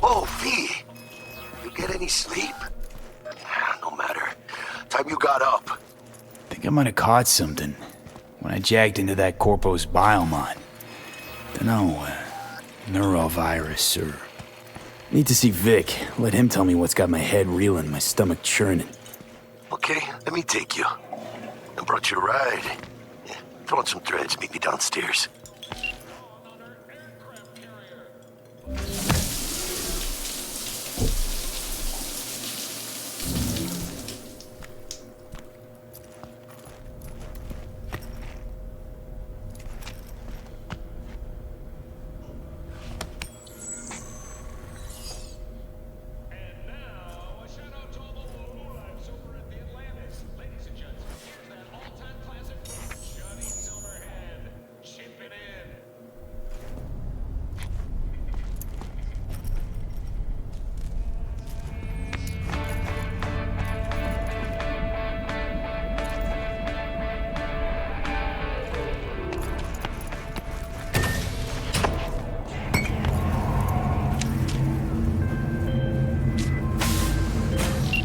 Oh, V! You get any sleep? No matter. Time you got up. Think I might have caught something when I jacked into that Corpo's biomon. Dunno, neurovirus or... Need to see Vic. Let him tell me what's got my head reeling, my stomach churning. Okay, let me take you. I brought you a ride. Yeah, throw on some threads, meet me downstairs.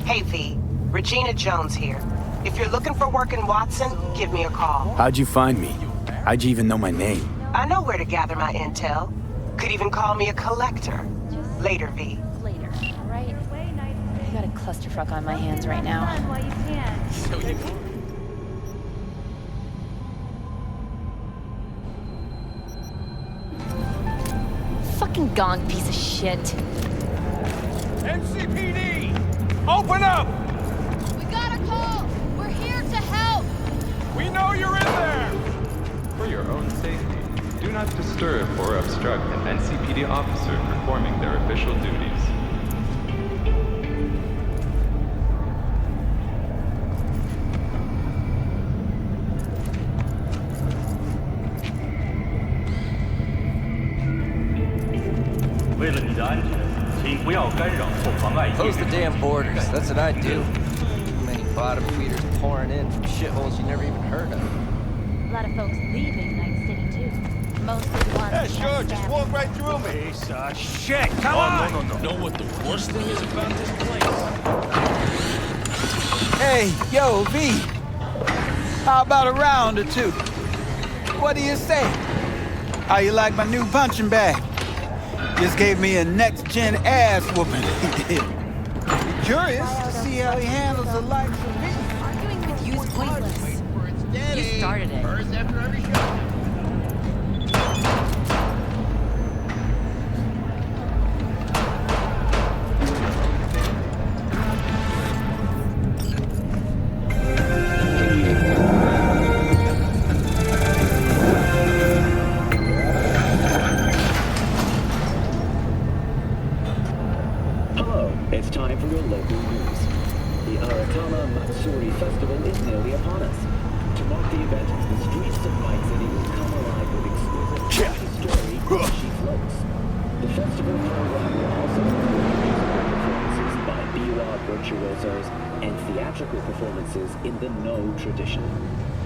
Hey, V. Regina Jones here. If you're looking for work in Watson, give me a call. How'd you find me? How'd you even know my name? I know where to gather my intel. Could even call me a collector. Later, V. Later, all right? I got a clusterfuck on my hands right now. Fucking gong piece of shit. NCPD! Open up! We got a call! We're here to help! We know you're in there! For your own safety, do not disturb or obstruct an NCPD officer performing their official duties. Close the damn borders. That's what I do. Too many bottom feeders pouring in from shitholes you never even heard of. A lot of folks leaving Night City, too. Mostly the ones... Yeah, sure, just walk right through me. Piece of shit, come on! No. Know what the worst thing is about this place? Hey, yo, V. How about a round or two? What do you say? How you like my new punching bag? Just gave me a next-gen ass whooping. He did. Be curious to see how he handles the likes of me. Arguing with you is pointless. You started it. First after every show. and theatrical performances in the No tradition.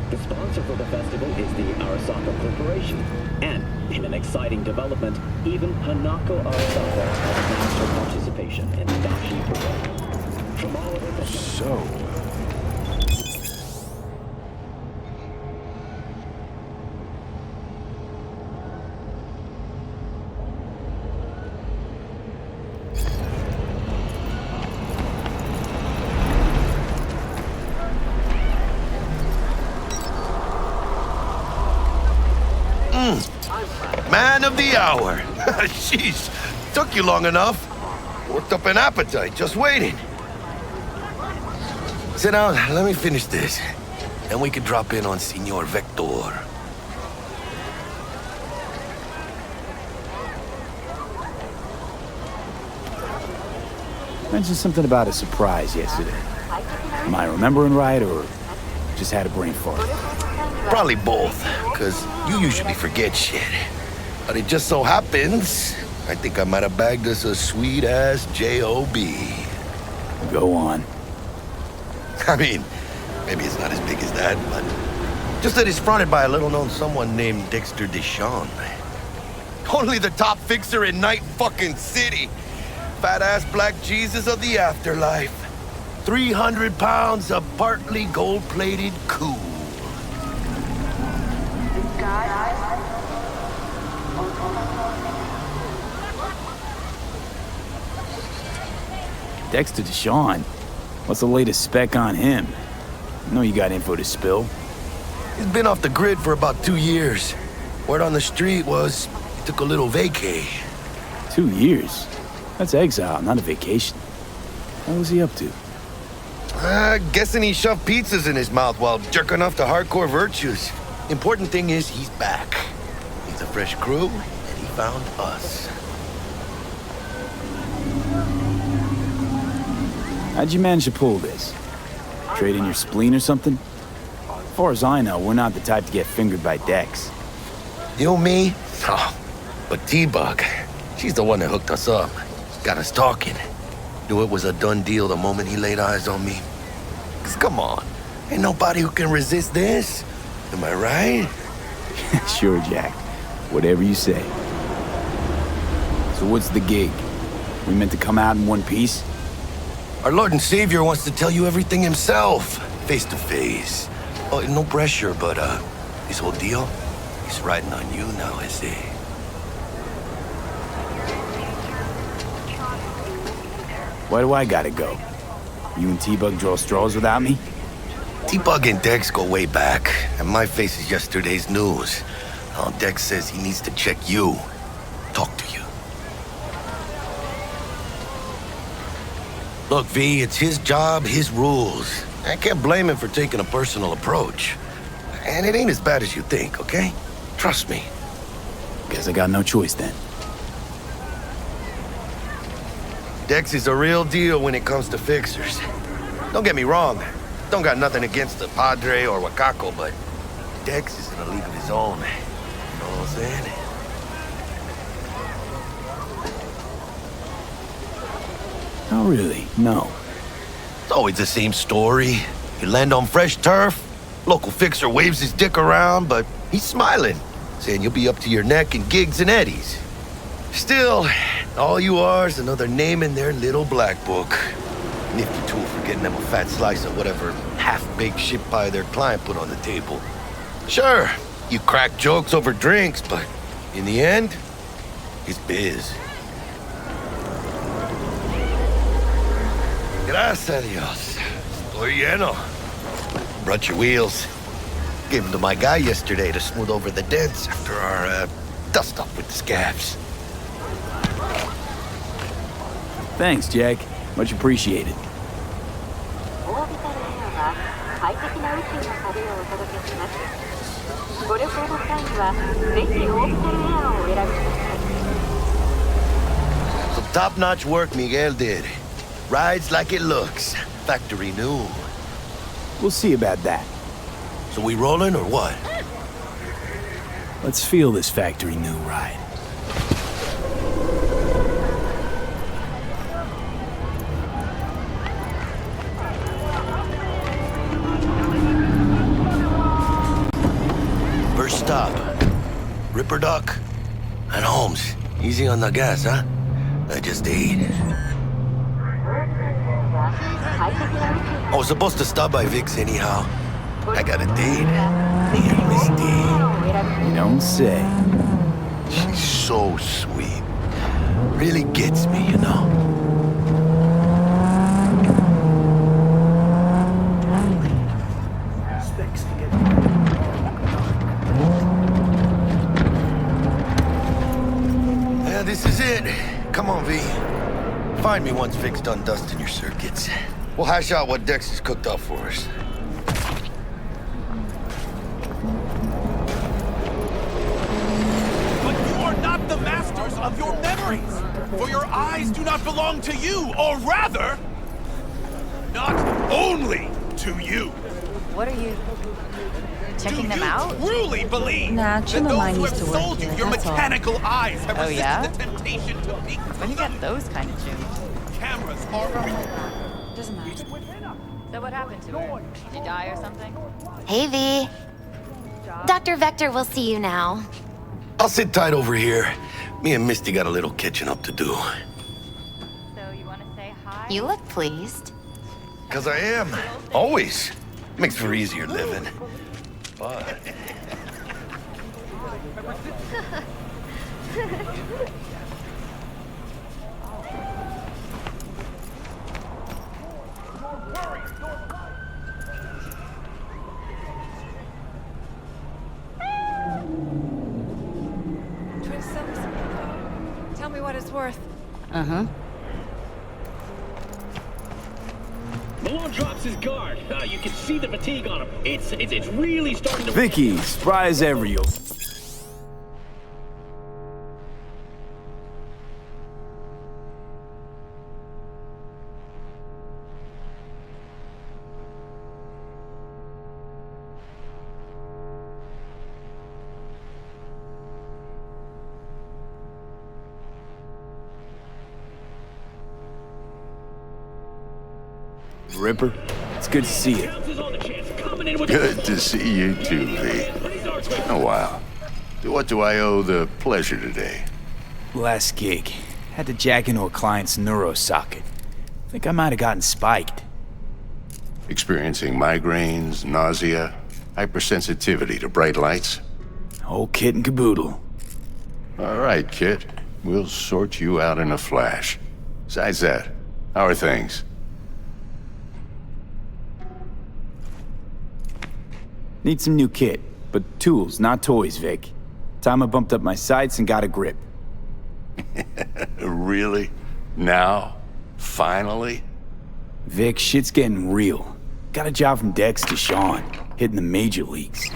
The sponsor for the festival is the Arasaka Corporation, and in an exciting development, even Hanako Arasaka has announced her participation in the Dashi parade. From all over the Man of the hour. Jeez, took you long enough. Worked up an appetite, just waiting. Sit down, let me finish this. Then we can drop in on Senor Vector. Mentioned something about a surprise yesterday. Am I remembering right, or just had a brain fart? Probably both, because you usually forget shit. But it just so happens I think I might have bagged us a sweet-ass J.O.B. Go on. I mean, maybe it's not as big as that, but just that it's fronted by a little-known someone named Dexter Deshawn. Only the top fixer in Night fucking City. Fat-ass black Jesus of the afterlife. 300 pounds of partly gold-plated cool. Dexter Deshawn? What's the latest spec on him? I know you got info to spill. He's been off the grid for about 2 years. Word on the street was he took a little vacay. 2 years? That's exile, not a vacation. What was he up to? Guessing he shoved pizzas in his mouth while jerking off to hardcore virtues. Important thing is he's back. He's a fresh crew, and he found us. How'd you manage to pull this? Trade in your spleen or something? As far as I know, we're not the type to get fingered by Dex. You, me? Oh, but T-Bug, she's the one that hooked us up. Got us talking. Knew it was a done deal the moment he laid eyes on me. 'Cause come on, ain't nobody who can resist this. Am I right? Sure, Jack. Whatever you say. So what's the gig? We meant to come out in one piece? Our Lord and Savior wants to tell you everything himself, face to face. Oh, no pressure, but this whole deal, he's riding on you now, I say. Why do I gotta go? You and T-Bug draw straws without me? T-Bug and Dex go way back, and my face is yesterday's news. Now Dex says he needs to check you, talk to you. Look, V, it's his job, his rules. I can't blame him for taking a personal approach. And it ain't as bad as you think, okay? Trust me. Guess I got no choice then. Dex is a real deal when it comes to fixers. Don't get me wrong. Don't got nothing against the Padre or Wakako, but Dex is in a league of his own. You know what I'm saying? Oh, really? No. It's always the same story. You land on fresh turf, local fixer waves his dick around, but he's smiling, saying you'll be up to your neck in gigs and eddies. Still, all you are is another name in their little black book. Nifty tool for getting them a fat slice of whatever half-baked shit pie their client put on the table. Sure, you crack jokes over drinks, but in the end, it's biz. Gracias a Dios. Estoy lleno. Brought your wheels. Gave them to my guy yesterday to smooth over the dents after our dust-up with the scabs. Thanks, Jack. Much appreciated. Some top-notch work Miguel did. Rides like it looks. Factory new. We'll see about that. So we rolling or what? Let's feel this factory new ride. First stop. Ripper Duck. And Holmes. Easy on the gas, huh? I just ate. I was supposed to stop by Vic's anyhow. I got a date. Yeah, Miss D. You don't say. She's so sweet. Really gets me, you know. Yeah, this is it. Come on, V. Find me once Vic's done dusting your circuits. We'll hash out what Dex has cooked up for us. But you are not the masters of your memories, for your eyes do not belong to you, or rather, not only to you. What are you... checking them out? Truly believe Nah, that Jim and mine those used who to have work sold you here, your that's all. mechanical eyes have Oh, resisted yeah? the temptation to peek When you get those kind of tunes? cameras are... Doesn't matter. So what happened to her? Did she die or something? Hey, V. Dr. Vector will see you now. I'll sit tight over here. Me and Misty got a little catching up to do. So you want to say hi? You look pleased. 'Cause I am. Always. Makes for easier living. But... Tell me what it's worth. Uh-huh. Malone drops his guard. You can see the fatigue on him. It's really starting to... Vicky, spry as ever, yo. Ripper, it's good to see you. Good to see you too, V. It's been a while. To what do I owe the pleasure today? Last gig. Had to jack into a client's neuro socket. Think I might have gotten spiked. Experiencing migraines, nausea, hypersensitivity to bright lights? Whole kit and caboodle. All right, kid. We'll sort you out in a flash. Besides that, how are things? Need some new kit, but tools, not toys, Vic. Time I bumped up my sights and got a grip. Really? Now? Finally? Vic, shit's getting real. Got a job from Dex to Sean, hitting the major leagues.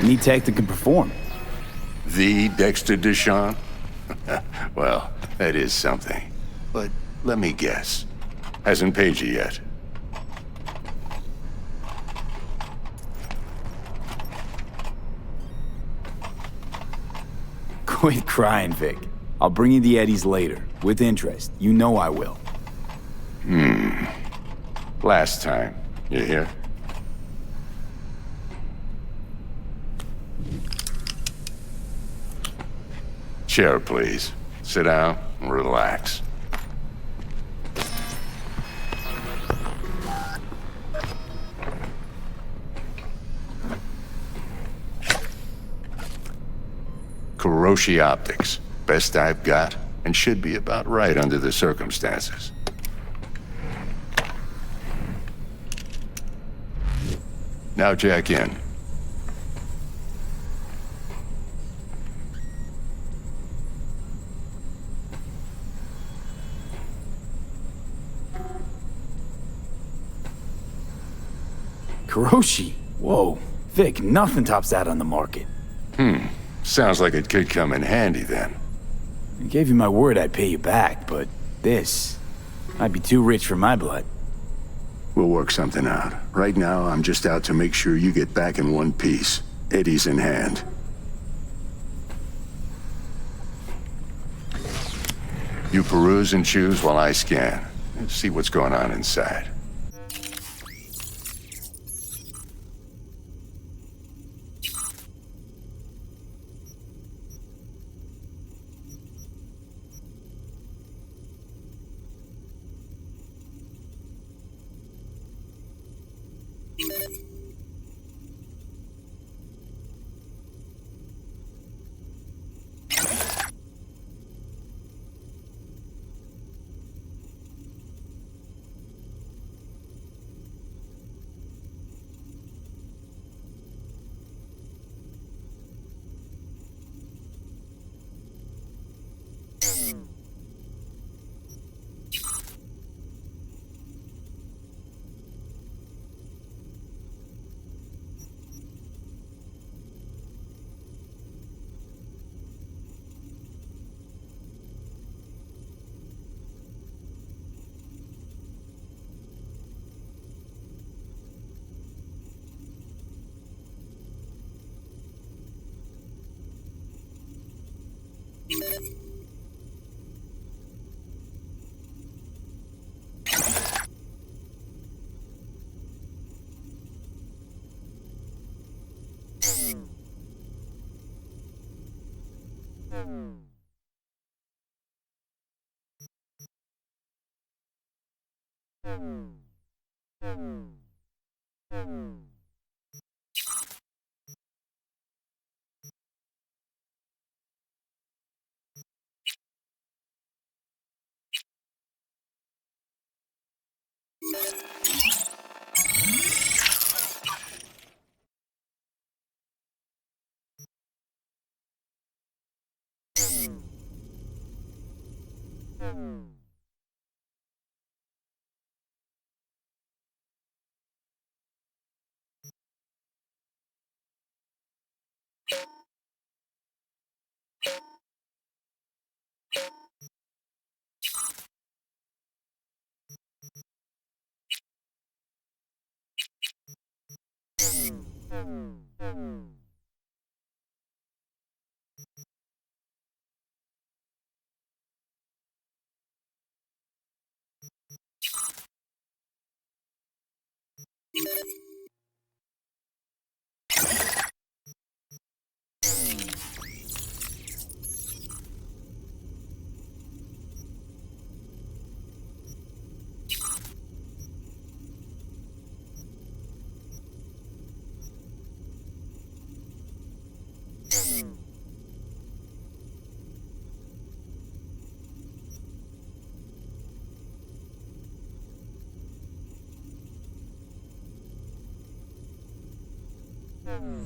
Need tech that can perform. The Dexter Deshawn? Well, that is something. But let me guess. Hasn't paid you yet. Quit crying, Vic. I'll bring you the eddies later, with interest. You know I will. Last time. You hear? Chair, please. Sit down and relax. Kuroshi Optics. Best I've got, and should be about right under the circumstances. Now jack in. Kuroshi? Whoa. Vic, nothing tops that on the market. Sounds like it could come in handy then. I gave you my word I'd pay you back, but this might be too rich for my blood. We'll work something out. Right now, I'm just out to make sure you get back in one piece. Eddie's in hand. You peruse and choose while I scan. See what's going on inside.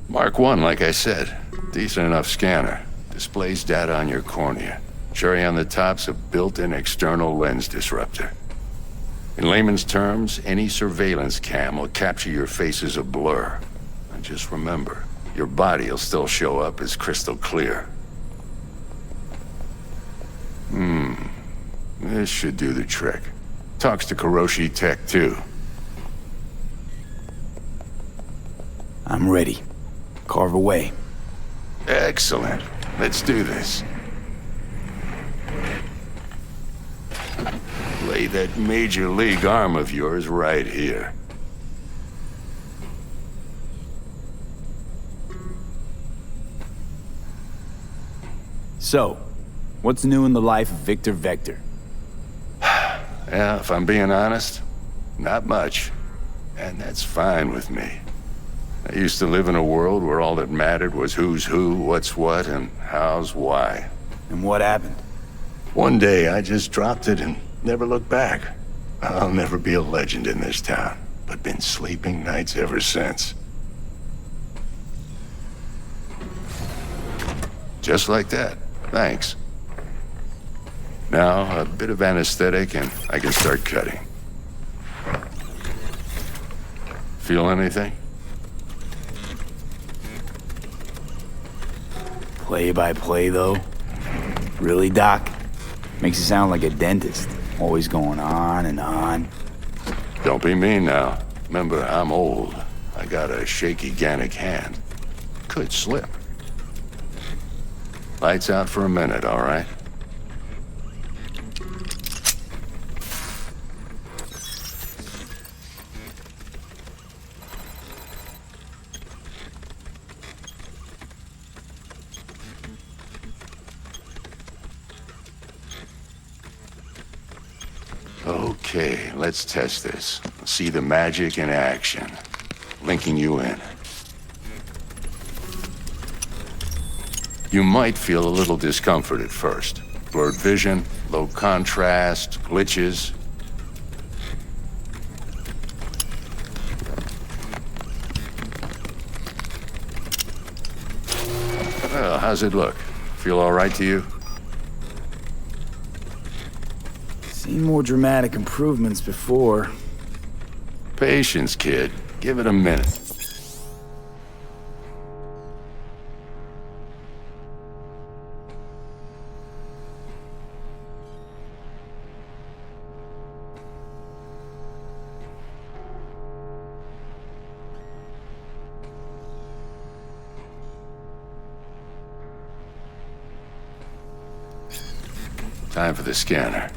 Mark 1, like I said. Decent enough scanner. Displays data on your cornea. Cherry on the top's a built-in external lens disruptor. In layman's terms, any surveillance cam will capture your face as a blur. And just remember, your body will still show up as crystal clear. This should do the trick. Talks to Kuroshi Tech, too. I'm ready. Carve away. Excellent. Let's do this. Lay that Major League arm of yours right here. So, what's new in the life of Victor Vector? Yeah, if I'm being honest, not much. And that's fine with me. I used to live in a world where all that mattered was who's who, what's what, and how's why. And what happened? One day I just dropped it and never looked back. I'll never be a legend in this town, but been sleeping nights ever since. Just like that. Thanks. Now, a bit of anesthetic and I can start cutting. Feel anything? Play-by-play, though? Really, Doc? Makes you sound like a dentist. Always going on and on. Don't be mean now. Remember, I'm old. I got a shaky Gannic hand. Could slip. Lights out for a minute, all right? Okay, let's test this. See the magic in action. Linking you in. You might feel a little discomfort at first. Blurred vision, low contrast, glitches. Well, how's it look? Feel all right to you? Seen more dramatic improvements before. Patience, kid. Give it a minute. Time for the scanner.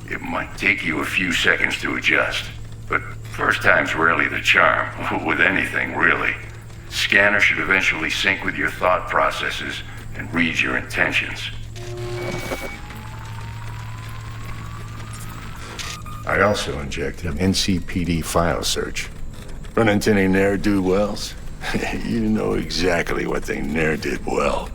It might take you a few seconds to adjust, but first time's rarely the charm, with anything, really. Scanner should eventually sync with your thought processes and read your intentions. I also inject an NCPD file search. Run into any ne'er-do-wells? You know exactly what they ne'er did well.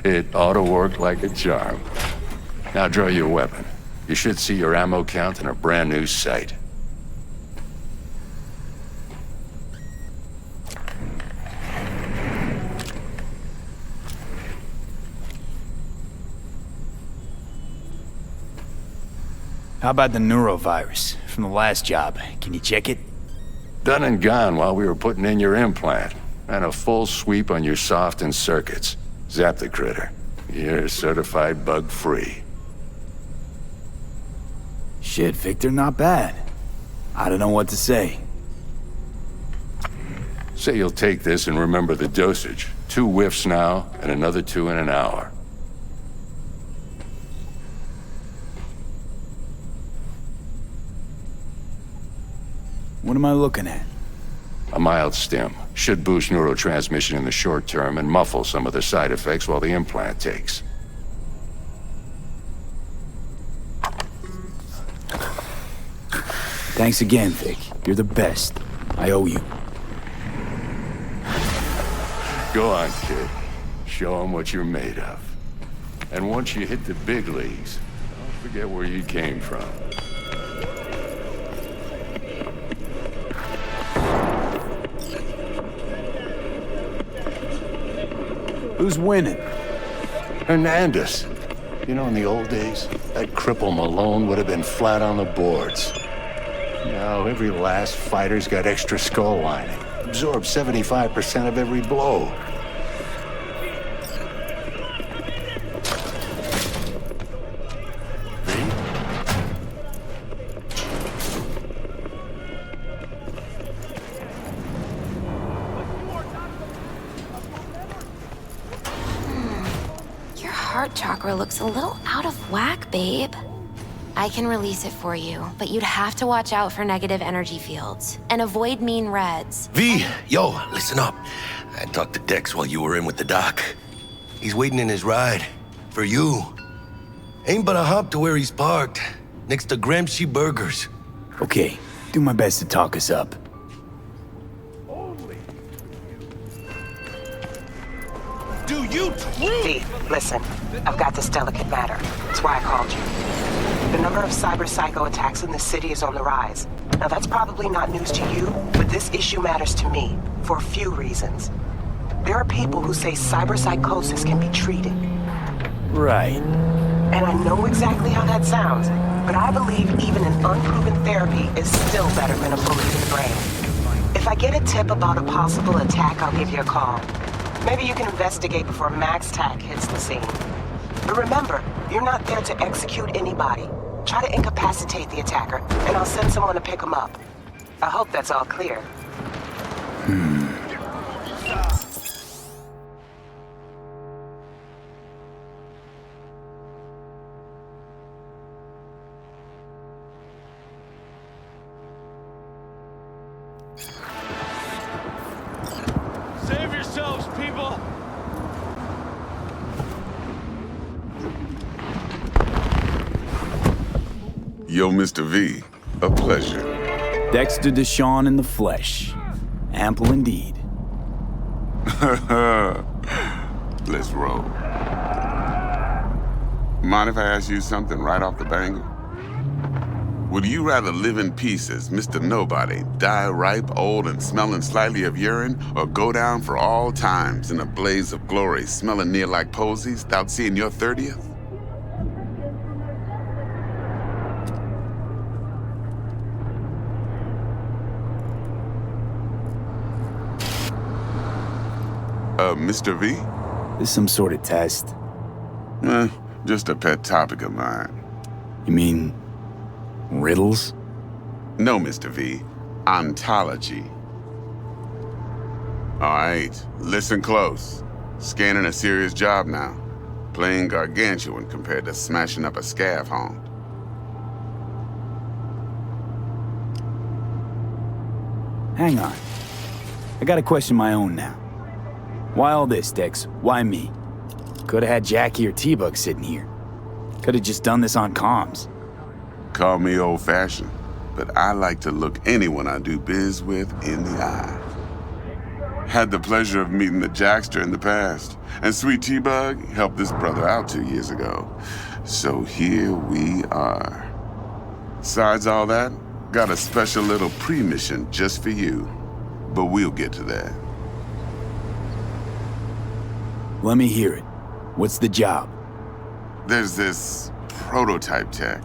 It ought to work like a charm. Now draw your weapon. You should see your ammo count in a brand new sight. How about the neurovirus from the last job? Can you check it? Done and gone while we were putting in your implant. And a full sweep on your soft and circuits. Zap the critter. You're certified bug-free. Shit, Victor, not bad. I don't know what to say. Say you'll take this and remember the dosage. 2 whiffs now, and another 2 in an hour. What am I looking at? A mild stim. Should boost neurotransmission in the short term and muffle some of the side effects while the implant takes. Thanks again, Vic. You're the best. I owe you. Go on, kid. Show them what you're made of. And once you hit the big leagues, don't forget where you came from. Who's winning? Hernandez. You know, in the old days, that cripple Malone would have been flat on the boards. Now, every last fighter's got extra skull lining. Absorbs 75% of every blow. Heart chakra looks a little out of whack, babe. I can release it for you, but you'd have to watch out for negative energy fields and avoid mean reds. V, yo, listen up. I talked to Dex while you were in with the doc. He's waiting in his ride. For you. Ain't but a hop to where he's parked. Next to Gramsci Burgers. Okay, do my best to talk us up. Do you V, listen. I've got this delicate matter. That's why I called you. The number of cyber psycho attacks in the city is on the rise. Now that's probably not news to you, but this issue matters to me for a few reasons. There are people who say cyber psychosis can be treated. Right. And I know exactly how that sounds, but I believe even an unproven therapy is still better than a bullet to the brain. If I get a tip about a possible attack, I'll give you a call. Maybe you can investigate before Max Tack hits the scene. But remember, you're not there to execute anybody. Try to incapacitate the attacker, and I'll send someone to pick him up. I hope that's all clear. Save yourselves, people! Yo, Mr. V, a pleasure. Dexter Deshawn in the flesh. Ample indeed. Let's roll. Mind if I ask you something right off the banger? Would you rather live in pieces, Mr. Nobody, die ripe, old, and smelling slightly of urine, or go down for all times in a blaze of glory, smelling near like posies, without seeing your 30th? Mr. V? This some sort of test? Just a pet topic of mine. You mean... riddles? No, Mr. V. Ontology. Alright, listen close. Scanning a serious job now. Playing gargantuan compared to smashing up a scav haunt. Hang on. I got a question of my own now. Why all this, Dex? Why me? Could've had Jackie or T-Bug sitting here. Could've just done this on comms. Call me old-fashioned, but I like to look anyone I do biz with in the eye. Had the pleasure of meeting the Jackster in the past, and Sweet T-Bug helped this brother out 2 years ago. So here we are. Besides all that, got a special little pre-mission just for you, but we'll get to that. Let me hear it. What's the job? There's this prototype tech,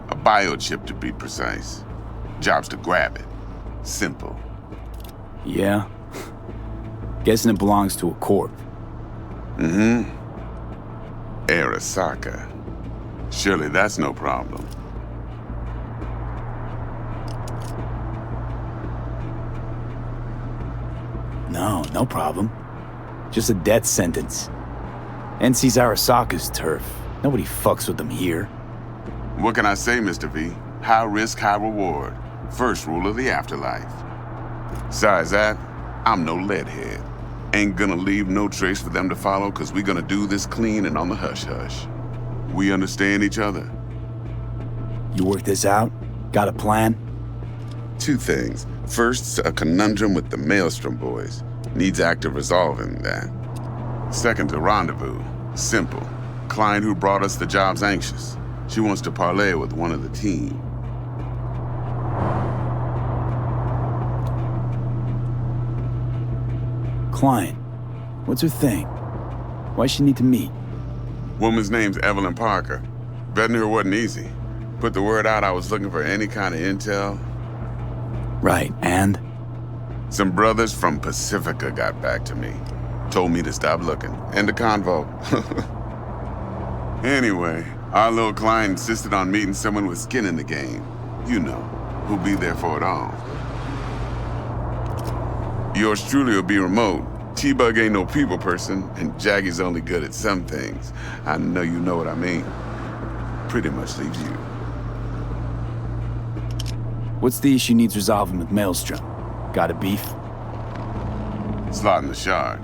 a biochip to be precise. Job's to grab it. Simple. Yeah? Guessing it belongs to a corp. Mm-hmm. Arasaka. Surely that's no problem. No problem. Just a death sentence. NC's Arasaka's turf. Nobody fucks with them here. What can I say, Mr. V? High risk, high reward. First rule of the afterlife. Besides that, I'm no leadhead. Ain't gonna leave no trace for them to follow, cause we gonna do this clean and on the hush-hush. We understand each other. You work this out? Got a plan? 2 things. First, a conundrum with the Maelstrom boys. Needs active resolving that. Second, a rendezvous. Simple. Client who brought us the job's anxious. She wants to parlay with one of the team. Client. What's her thing? Why she need to meet? Woman's name's Evelyn Parker. Vetting her wasn't easy. Put the word out I was looking for any kind of intel. Right, and? Some brothers from Pacifica got back to me. Told me to stop looking. End of convo. Anyway, our little client insisted on meeting someone with skin in the game. You know, who'll be there for it all. Yours truly will be remote. T-Bug ain't no people person, and Jaggy's only good at some things. I know you know what I mean. Pretty much leaves you. What's the issue needs resolving with Maelstrom? Got a beef? Slot in the shard.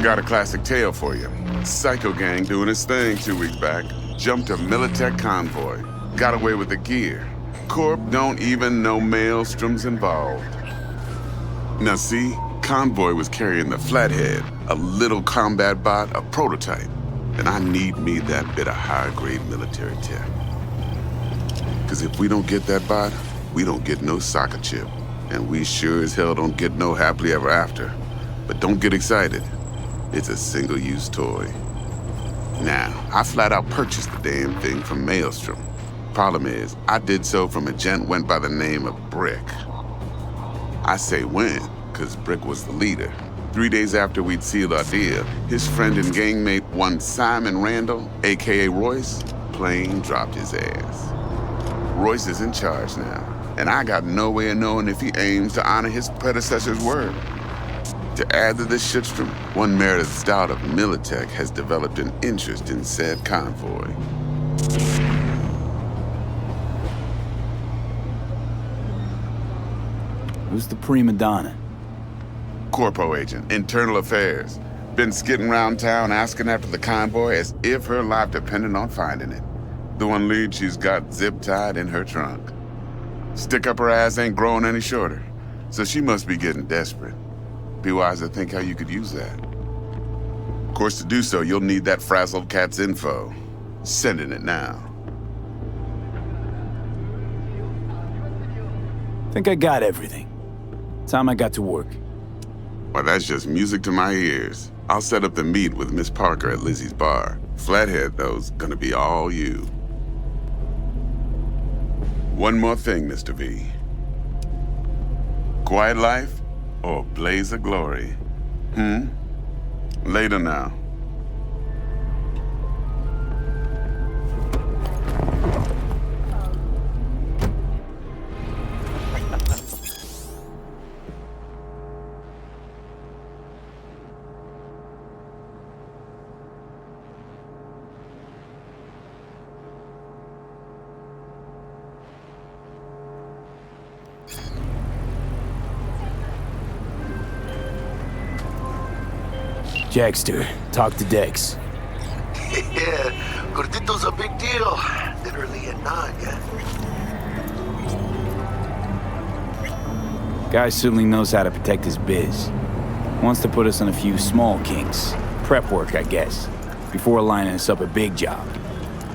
Got a classic tale for you. Psycho gang doing his thing 2 weeks back. Jumped a Militech convoy. Got away with the gear. Corp don't even know Maelstrom's involved. Now see, convoy was carrying the Flathead, a little combat bot, a prototype. And I need me that bit of high-grade military tech. Cause if we don't get that bot, we don't get no soccer chip. And we sure as hell don't get no happily ever after. But don't get excited. It's a single-use toy. Now, I flat out purchased the damn thing from Maelstrom. Problem is, I did so from a gent went by the name of Brick. I say when, cause Brick was the leader. 3 days after we'd sealed our deal, his friend and gangmate, one Simon Randall, aka Royce, plain dropped his ass. Royce is in charge now, and I got no way of knowing if he aims to honor his predecessor's word. To add to this shitstorm, one Meredith Stout of Militech has developed an interest in said convoy. Who's the prima donna? Corpo agent, internal affairs. Been skidding around town asking after the convoy as if her life depended on finding it. The one lead she's got zip-tied in her trunk. Stick up her ass ain't growing any shorter, so she must be getting desperate. Be wise to think how you could use that. Of course, to do so, you'll need that frazzled cat's info. Sending it now. Think I got everything. Time I got to work. Well, that's just music to my ears. I'll set up the meet with Miss Parker at Lizzie's bar. Flathead, though's gonna be all you. One more thing, Mr. V. Quiet life or blaze of glory? Later now. Jackster, talk to Dex. Yeah, Gordito's a big deal. Literally a nod, yeah. Guy certainly knows how to protect his biz. Wants to put us on a few small kinks. Prep work, I guess. Before lining us up a big job.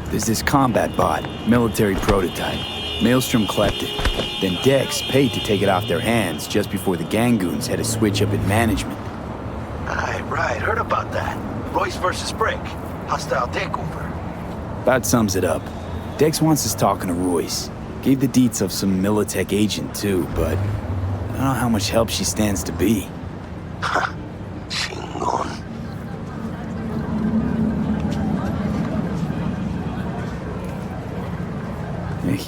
There's this combat bot, military prototype. Maelstrom clept it. Then Dex paid to take it off their hands just before the Gangoons had a switch up in management. Right, heard about that. Royce versus Frick. Hostile takeover. About sums it up. Dex wants us talking to Royce. Gave the deets of some Militech agent too, but I don't know how much help she stands to be. Chingon.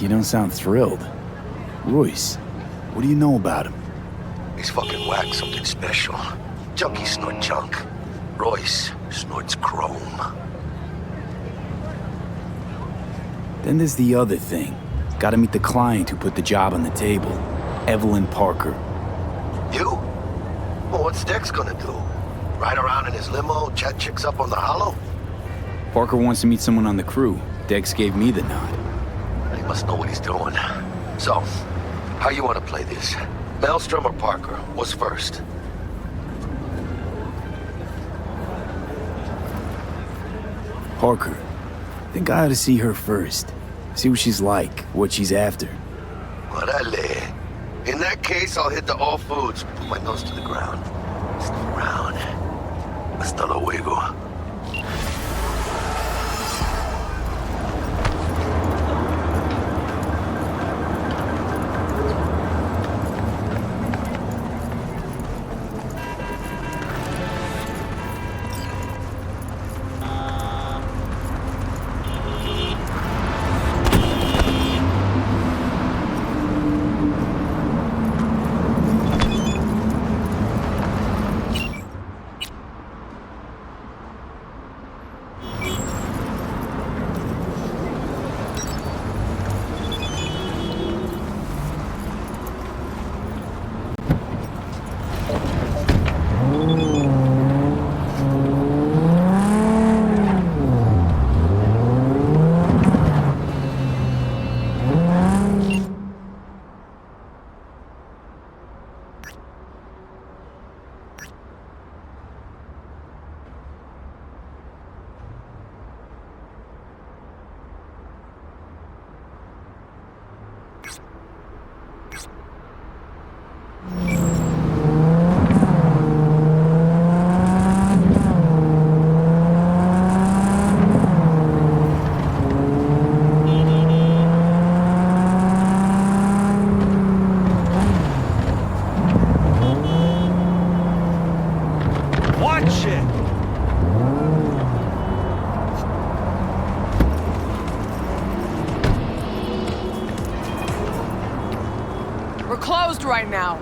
You don't sound thrilled. Royce, what do you know about him? He's fucking whack, something special. Junkies snort junk. Royce snorts chrome. Then there's the other thing. Gotta meet the client who put the job on the table. Evelyn Parker. You? Well, what's Dex gonna do? Ride around in his limo, chat chicks up on the hollow? Parker wants to meet someone on the crew. Dex gave me the nod. He must know what he's doing. So, how you want to play this? Maelstrom or Parker? What's first? Parker. Think I ought to see her first. See what she's like, what she's after. Orale. In that case, I'll hit the all foods, put my nose to the ground. Sniff around. Hasta luego. Right now.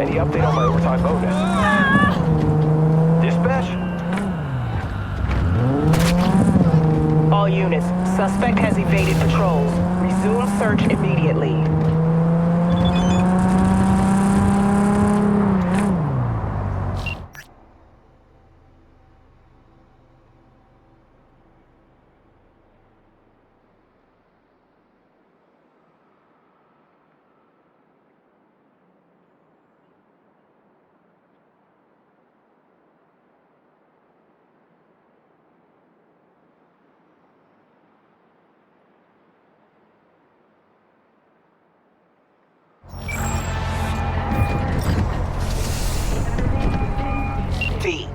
Any update on my overtime bonus? Dispatch? All units, suspect has evaded patrols. Resume search immediately. V.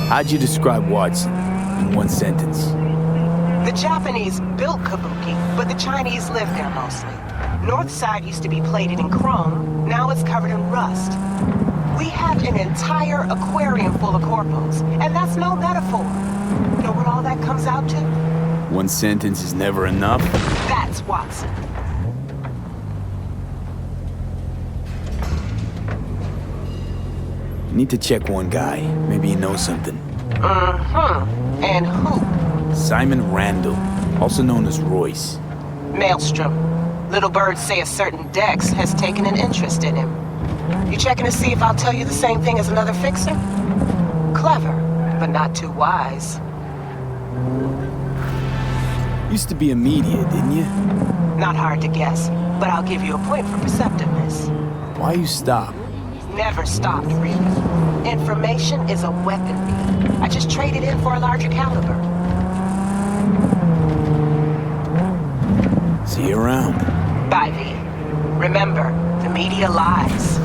How'd you describe Watson in one sentence? The Japanese built Kabuki, but the Chinese lived there mostly. North side used to be plated in chrome, now it's covered in rust. We have an entire aquarium full of corpos, and that's no metaphor. Know what all that comes out to? One sentence is never enough? That's Watson. Need to check one guy. Maybe he knows something. And who? Simon Randall, also known as Royce. Maelstrom. Little birds say a certain Dex has taken an interest in him. You checking to see if I'll tell you the same thing as another fixer? Clever, but not too wise. Used to be a media, didn't you? Not hard to guess, but I'll give you a point for perceptiveness. Why you stop? Never stopped, really. Information is a weapon, V. I just traded in for a larger caliber. See you around. Bye, V. Remember, the media lies.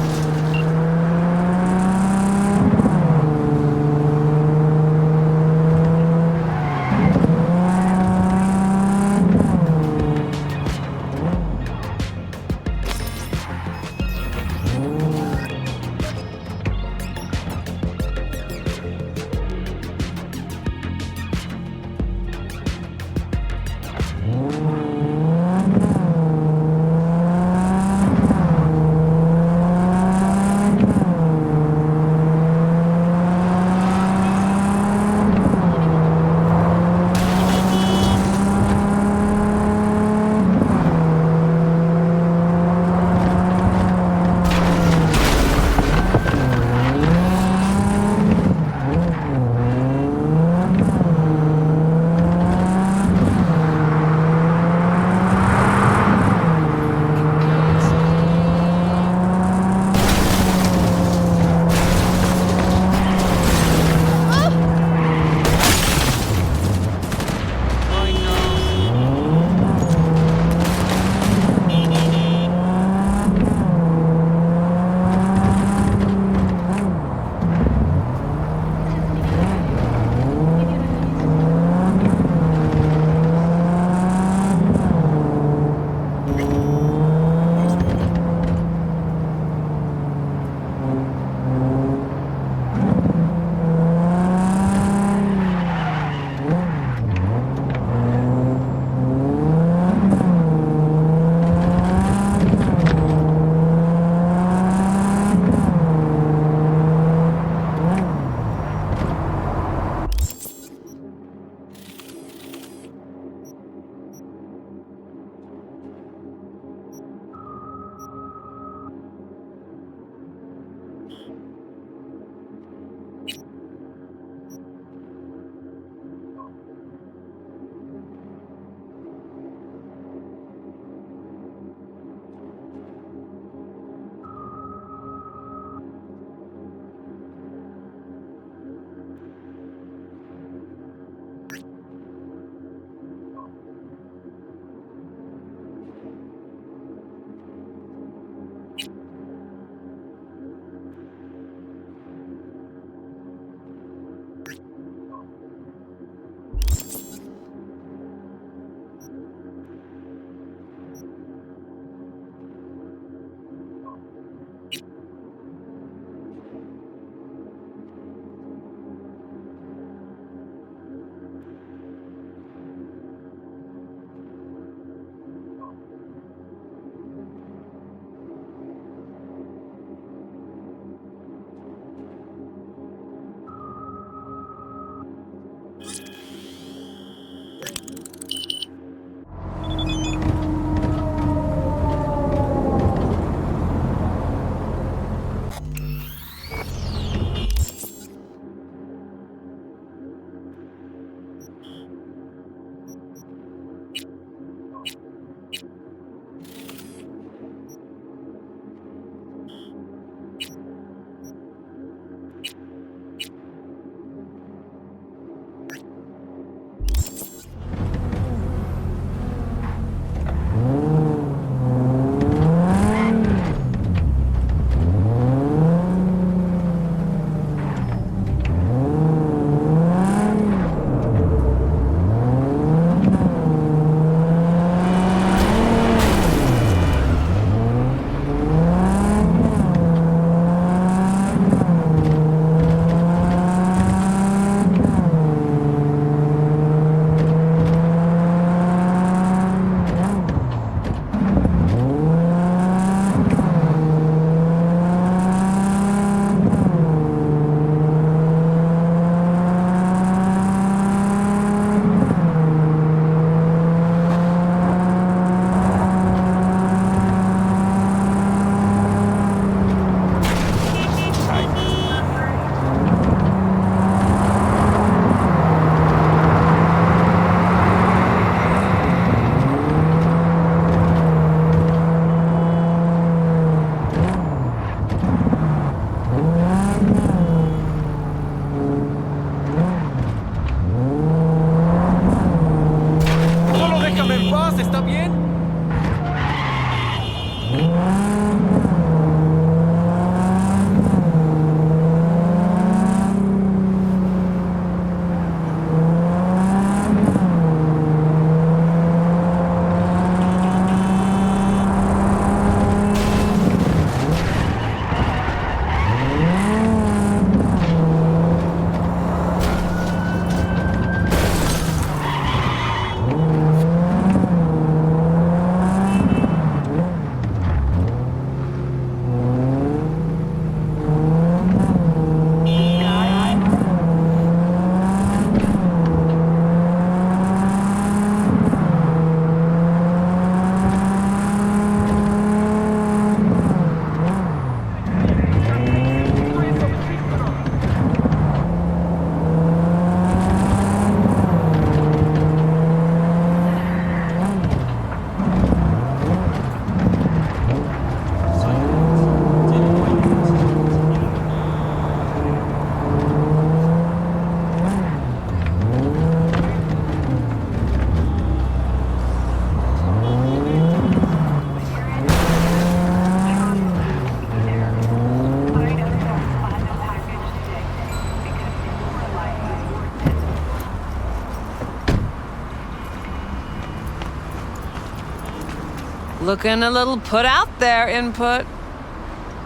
Looking a little put out there, Input.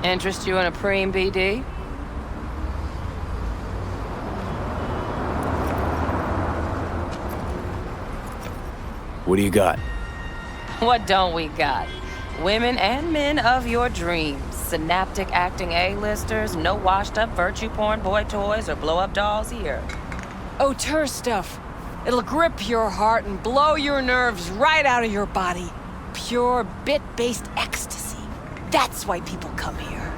Interest you in a preem BD? What do you got? What don't we got? Women and men of your dreams. Synaptic acting A-listers, no washed-up virtue porn boy toys or blow-up dolls here. Auteur stuff. It'll grip your heart and blow your nerves right out of your body. Pure bit-based ecstasy. That's why people come here.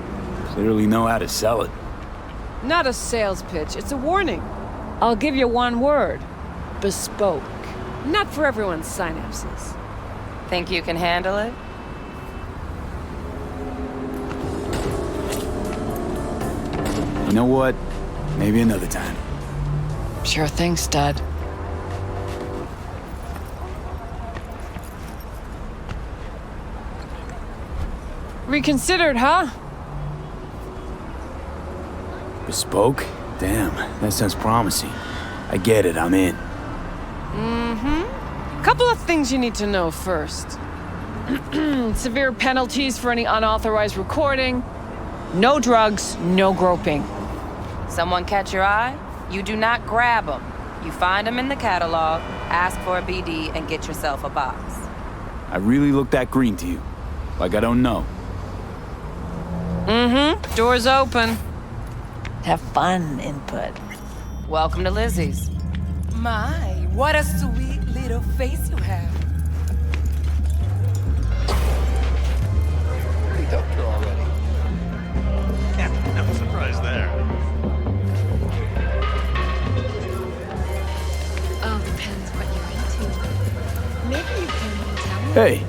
Clearly know how to sell it. Not a sales pitch, it's a warning. I'll give you one word. Bespoke. Not for everyone's synapses. Think you can handle it? You know what? Maybe another time. Sure thing, stud. Reconsidered, huh? Bespoke? Damn, that sounds promising. I get it, I'm in. Couple of things you need to know first. Severe penalties for any unauthorized recording. No drugs, no groping. Someone catch your eye? You do not grab them. You find them in the catalog, ask for a BD, and get yourself a box. I really look that green to you. Like I don't know. Door's open. Have fun, Input. Welcome to Lizzie's. My, what a sweet little face you have. Pretty doctor already. Yeah, no surprise there. Oh, depends what you're into. Maybe you can tell me. Hey.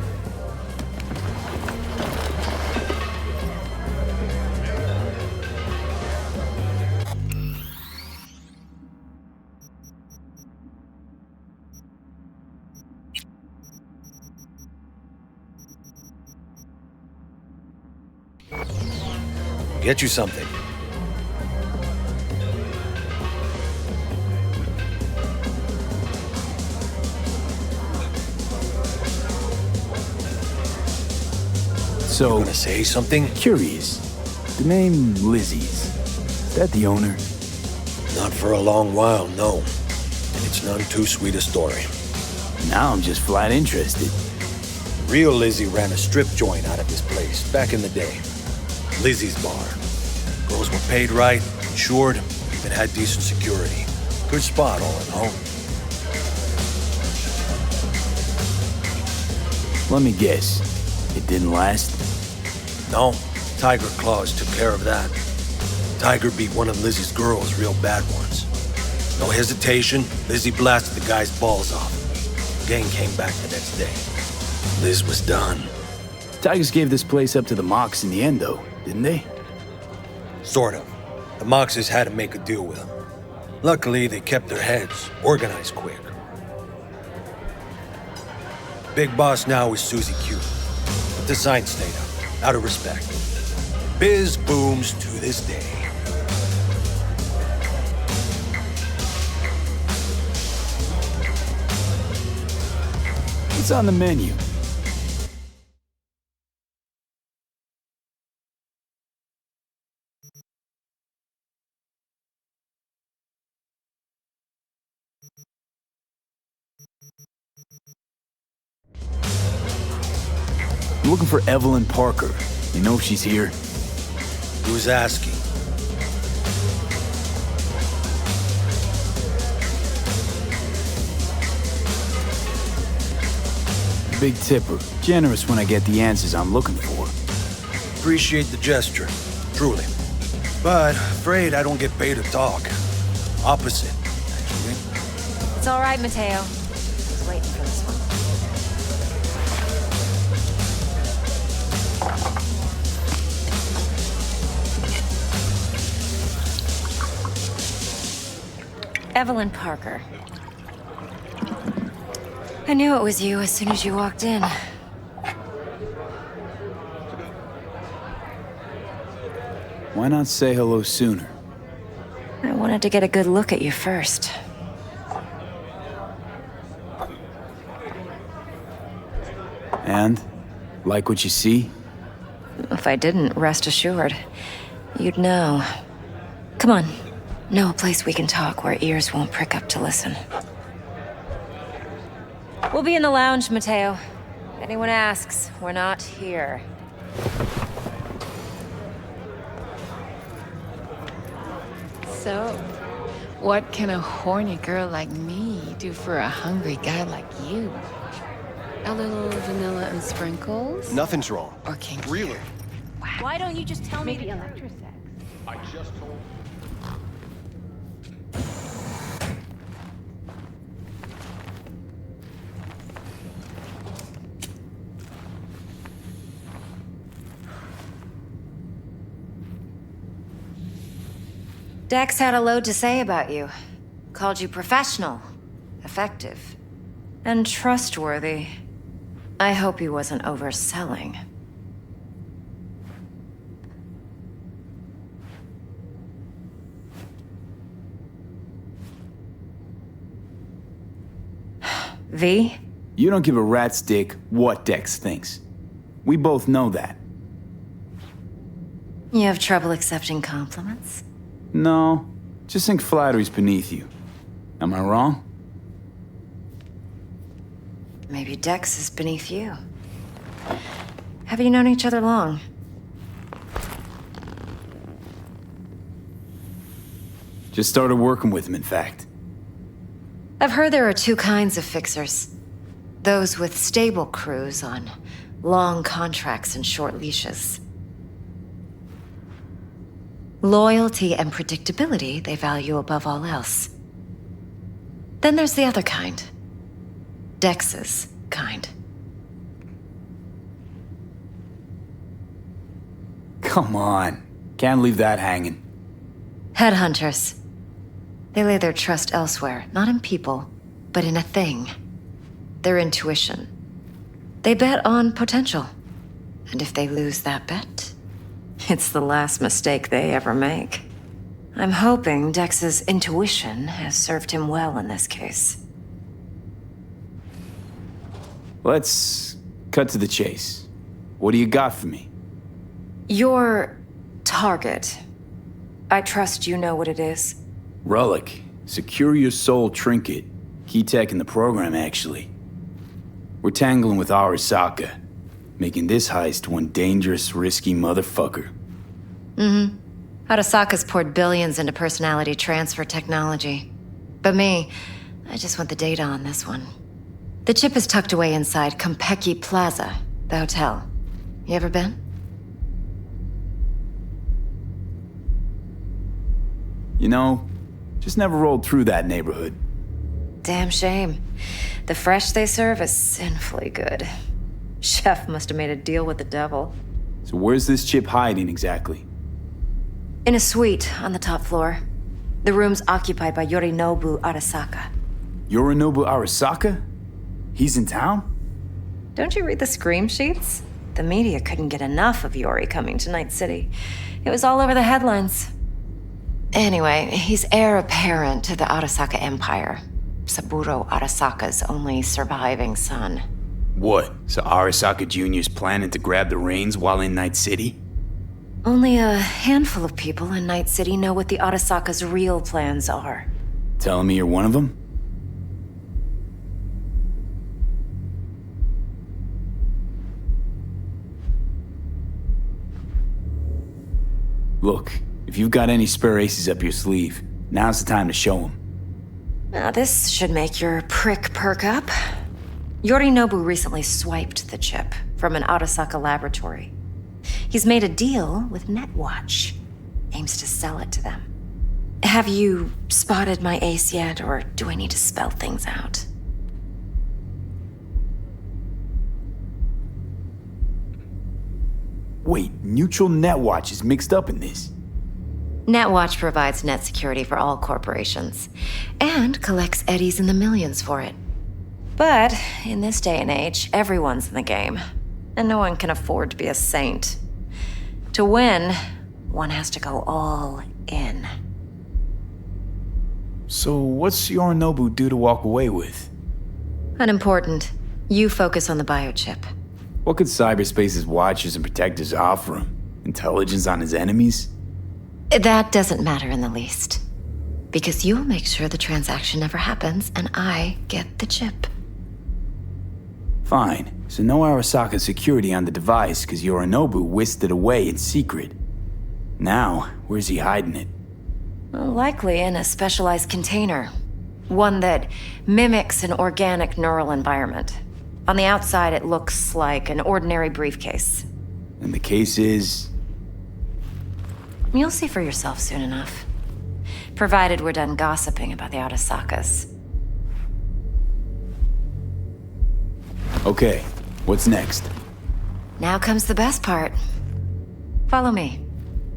Get you something. So, Gonna say something? Curious. The name Lizzie's. Is that the owner? Not for a long while, no. And it's none too sweet a story. Now I'm just flat interested. Real Lizzie ran a strip joint out of this place back in the day. Lizzie's bar. Girls were paid right, insured, even had decent security. Good spot, all in all. Let me guess. It didn't last? No, Tiger Claws took care of that. Tiger beat one of Lizzie's girls real bad once. No hesitation, Lizzie blasted the guy's balls off. Gang came back the next day. Liz was done. Tigers gave this place up to the Mox in the end, though, didn't they? Sort of. The Moxes had to make a deal with them. Luckily, they kept their heads, organized quick. Big boss now is Susie Q. But the sign stayed up, out of respect. Biz booms to this day. What's on the menu? I'm looking for Evelyn Parker. You know if she's here? Who's asking? Big tipper. Generous when I get the answers I'm looking for. Appreciate the gesture, truly. But afraid I don't get paid to talk. Opposite, actually. It's all right, Mateo. I was waiting for this one. Evelyn Parker. I knew it was you as soon as you walked in. Why not say hello sooner? I wanted to get a good look at you first. And? Like what you see? If I didn't, rest assured, you'd know. Come on. Know a place we can talk where ears won't prick up to listen. We'll be in the lounge, Mateo. If anyone asks, we're not here. So, what can a horny girl like me do for a hungry guy like you? A little vanilla and sprinkles? Nothing's wrong. Or kinky? Really? Why don't you just tell me Maybe the electrosex. I just told. Dex had a load to say about you. Called you professional, effective, and trustworthy. I hope he wasn't overselling. V? You don't give a rat's dick what Dex thinks. We both know that. You have trouble accepting compliments? No, just think flattery's beneath you. Am I wrong? Maybe Dex is beneath you. Have you known each other long? Just started working with him, in fact. I've heard there are two kinds of fixers. Those with stable crews on long contracts and short leashes. Loyalty and predictability they value above all else. Then there's the other kind. Dex's kind. Come on. Can't leave that hanging. Headhunters. They lay their trust elsewhere, not in people, but in a thing. Their intuition. They bet on potential. And if they lose that bet, it's the last mistake they ever make. I'm hoping Dex's intuition has served him well in this case. Let's cut to the chase. What do you got for me? Your target. I trust you know what it is. Relic. Secure your soul trinket. Key tech in the program, actually. We're tangling with Arasaka, making this heist one dangerous, risky motherfucker. Mm-hmm. Arasaka's poured billions into personality transfer technology. But me, I just want the data on this one. The chip is tucked away inside Kompeki Plaza, the hotel. You ever been? You know, just never rolled through that neighborhood. Damn shame. The fresh they serve is sinfully good. Chef must have made a deal with the devil. So where's this chip hiding exactly? In a suite on the top floor. The room's occupied by Yorinobu Arasaka. Yorinobu Arasaka? He's in town? Don't you read the scream sheets? The media couldn't get enough of Yori coming to Night City. It was all over the headlines. Anyway, he's heir apparent to the Arasaka Empire. Saburo Arasaka's only surviving son. What? So Arasaka Jr.'s planning to grab the reins while in Night City? Only a handful of people in Night City know what the Arasaka's real plans are. Telling me you're one of them? Look, if you've got any spare aces up your sleeve, now's the time to show them. Now this should make your prick perk up. Yorinobu recently swiped the chip from an Arasaka laboratory. He's made a deal with Netwatch. Aims to sell it to them. Have you spotted my ace yet, or do I need to spell things out? Wait, Neutral Netwatch is mixed up in this. Netwatch provides net security for all corporations, and collects eddies in the millions for it. But in this day and age, everyone's in the game, and no one can afford to be a saint. To win, one has to go all in. So what's Yorinobu due to walk away with? Unimportant. You focus on the biochip. What could cyberspace's watchers and protectors offer him? Intelligence on his enemies? That doesn't matter in the least. Because you'll make sure the transaction never happens, and I get the chip. Fine. So no Arasaka security on the device, because Yorinobu whisked it away in secret. Now, where's he hiding it? Well, likely in a specialized container. One that mimics an organic neural environment. On the outside, it looks like an ordinary briefcase. And the case is... You'll see for yourself soon enough. Provided we're done gossiping about the Arasakas. Okay, what's next? Now comes the best part. Follow me.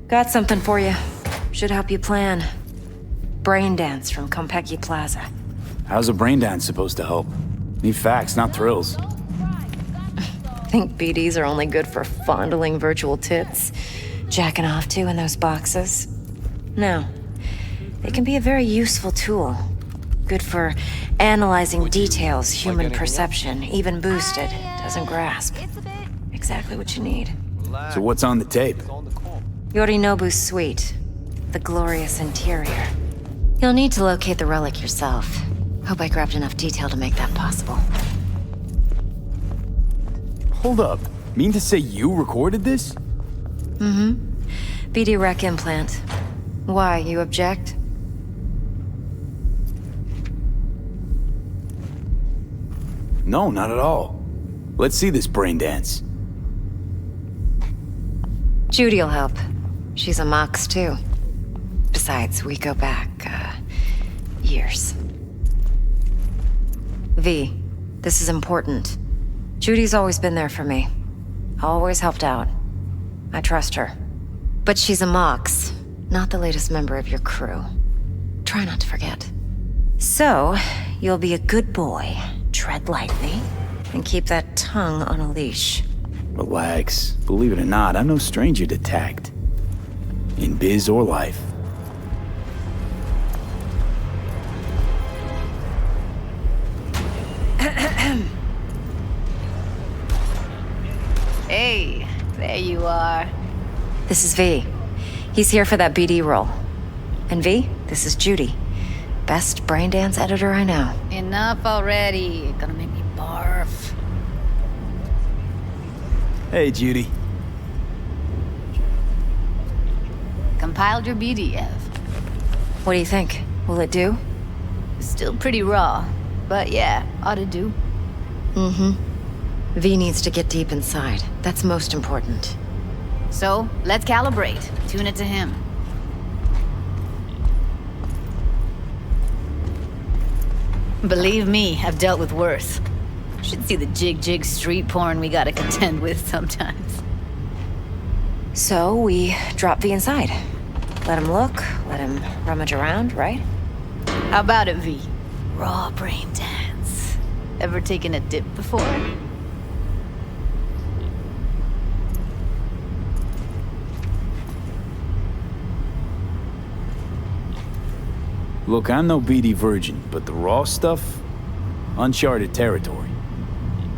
Got something for you. Should help you plan. Brain dance from Konpeki Plaza. How's a brain dance supposed to help? Need facts, not thrills. Think BDs are only good for fondling virtual tits? Jacking off to in those boxes? No. They can be a very useful tool. Good for analyzing details human perception, even boosted, doesn't grasp. Exactly what you need. So what's on the tape? Yorinobu's suite. The glorious interior. You'll need to locate the relic yourself. Hope I grabbed enough detail to make that possible. Hold up. Mean to say you recorded this? Mm-hmm. BD rec implant. Why, you object? No, not at all. Let's see this brain dance. Judy'll help. She's a Mox, too. Besides, we go back, years. V, this is important. Judy's always been there for me. Always helped out. I trust her. But she's a Mox, not the latest member of your crew. Try not to forget. So, you'll be a good boy, tread lightly, and keep that tongue on a leash. Relax. Believe it or not, I'm no stranger to tact. In biz or life. Hey, there you are. This is V. He's here for that BD role. And V, this is Judy. Best brain dance editor I know. Enough already. Gonna make me barf. Hey, Judy. Compiled your BDF. What do you think? Will it do? Still pretty raw, but yeah, ought to do. Mm-hmm. V needs to get deep inside. That's most important. So, let's calibrate. Tune it to him. Believe me, I've dealt with worse. Should see the jig street porn we gotta contend with sometimes. So, we drop V inside. Let him look, let him rummage around, right? How about it, V? Raw brain dance. Ever taken a dip before? Look, I'm no BD virgin, but the raw stuff? Uncharted territory.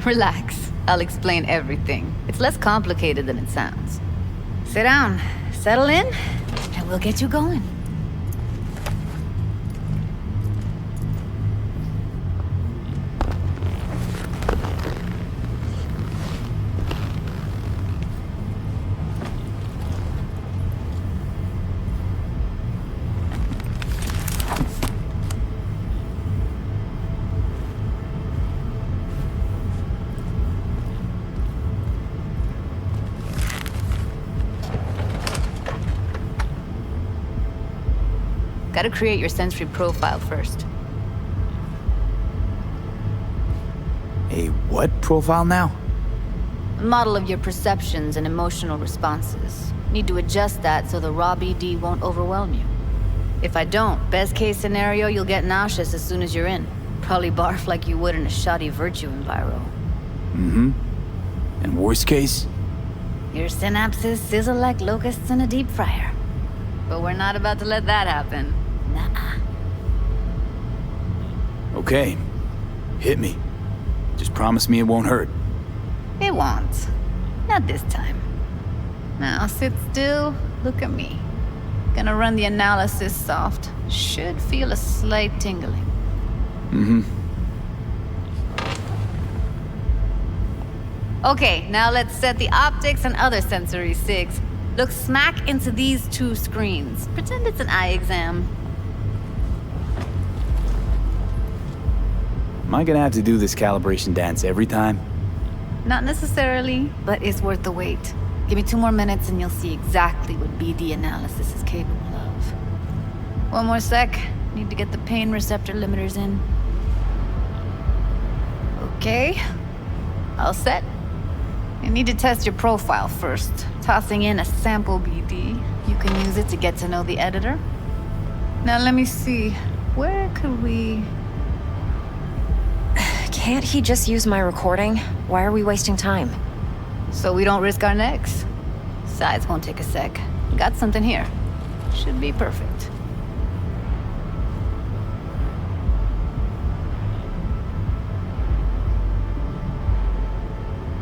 Relax. I'll explain everything. It's less complicated than it sounds. Sit down, settle in, and we'll get you going. Gotta create your sensory profile first. A what profile now? A model of your perceptions and emotional responses. Need to adjust that so the raw BD won't overwhelm you. If I don't, best case scenario, you'll get nauseous as soon as you're in. Probably barf like you would in a shoddy virtue enviro. Mm-hmm. And worst case? Your synapses sizzle like locusts in a deep fryer. But we're not about to let that happen. Nuh-uh. Okay. Hit me. Just promise me it won't hurt. It won't. Not this time. Now sit still, look at me. Gonna run the analysis soft. Should feel a slight tingling. Mm-hmm. Okay, now let's set the optics and other sensory sigs. Look smack into these two screens. Pretend it's an eye exam. Am I gonna have to do this calibration dance every time? Not necessarily, but it's worth the wait. Give me 2 more minutes and you'll see exactly what BD analysis is capable of. 1 more sec. Need to get the pain receptor limiters in. Okay. All set. I need to test your profile first. Tossing in a sample BD. You can use it to get to know the editor. Now let me see. Where could we... Can't he just use my recording? Why are we wasting time? So we don't risk our necks. Besides, won't take a sec. Got something here. Should be perfect.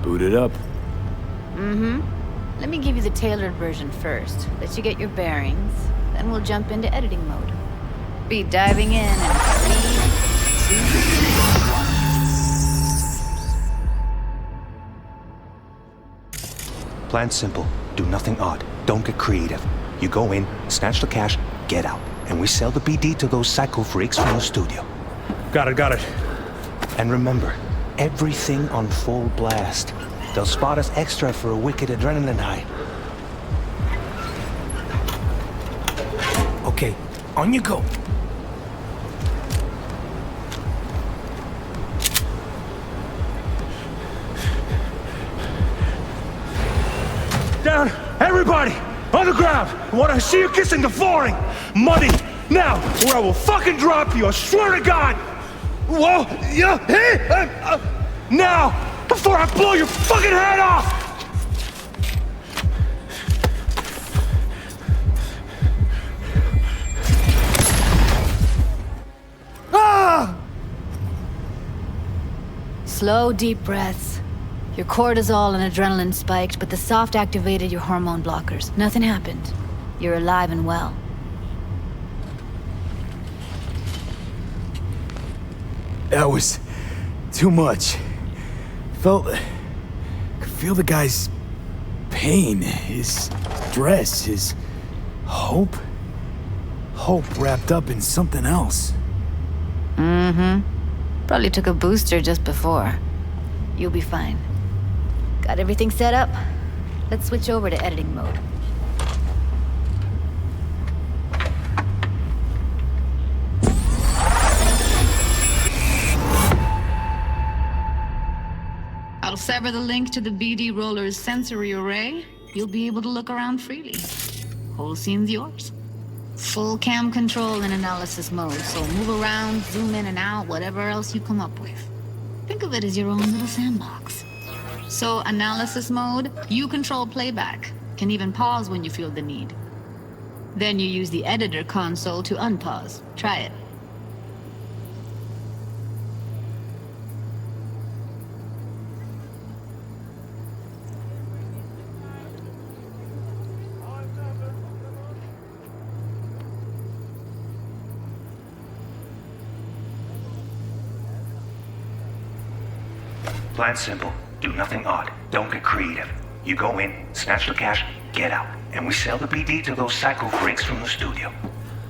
Boot it up. Mm-hmm. Let me give you the tailored version first. Let you get your bearings. Then we'll jump into editing mode. Be diving in in 3, 2, 1. Plan simple. Do nothing odd. Don't get creative. You go in, snatch the cash, get out. And we sell the BD to those psycho freaks from the studio. Got it. And remember, everything on full blast. They'll spot us extra for a wicked adrenaline high. Okay, on you go. Down! Everybody! On the ground! I want to see you kissing the flooring! Money! Now! Or I will fucking drop you! I swear to God! Whoa! Yeah! Hey! Now! Before I blow your fucking head off! Ah! Slow, deep breaths. Your cortisol and adrenaline spiked, but the soft activated your hormone blockers. Nothing happened. You're alive and well. That was too much. Could feel the guy's pain, his stress, his hope. Hope wrapped up in something else. Mm-hmm. Probably took a booster just before. You'll be fine. Got everything set up? Let's switch over to editing mode. I'll sever the link to the BD Roller's sensory array. You'll be able to look around freely. Whole scene's yours. Full cam control in analysis mode, so move around, zoom in and out, whatever else you come up with. Think of it as your own little sandbox. So, analysis mode, you control playback. Can even pause when you feel the need. Then you use the editor console to unpause. Try it. Plan simple. Do nothing odd. Don't get creative. You go in, snatch the cash, get out. And we sell the BD to those psycho freaks from the studio.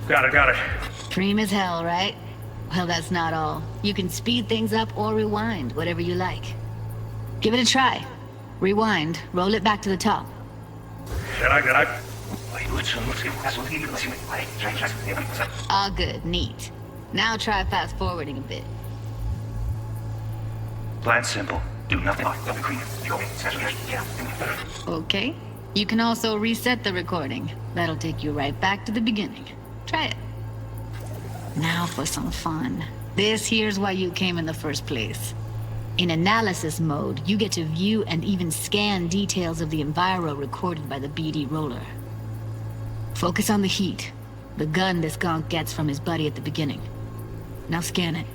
Got it. Dream as hell, right? Well, that's not all. You can speed things up or rewind, whatever you like. Give it a try. Rewind, roll it back to the top. All good, neat. Now try fast forwarding a bit. Plan simple. Do nothing odd. Don't get creative. You go in, snatch the cash, get out. Okay. You can also reset the recording. That'll take you right back to the beginning. Try it. Now for some fun. This here's why you came in the first place. In analysis mode, you get to view and even scan details of the enviro recorded by the BD roller. Focus on the heat, the gun this gonk gets from his buddy at the beginning. Now scan it.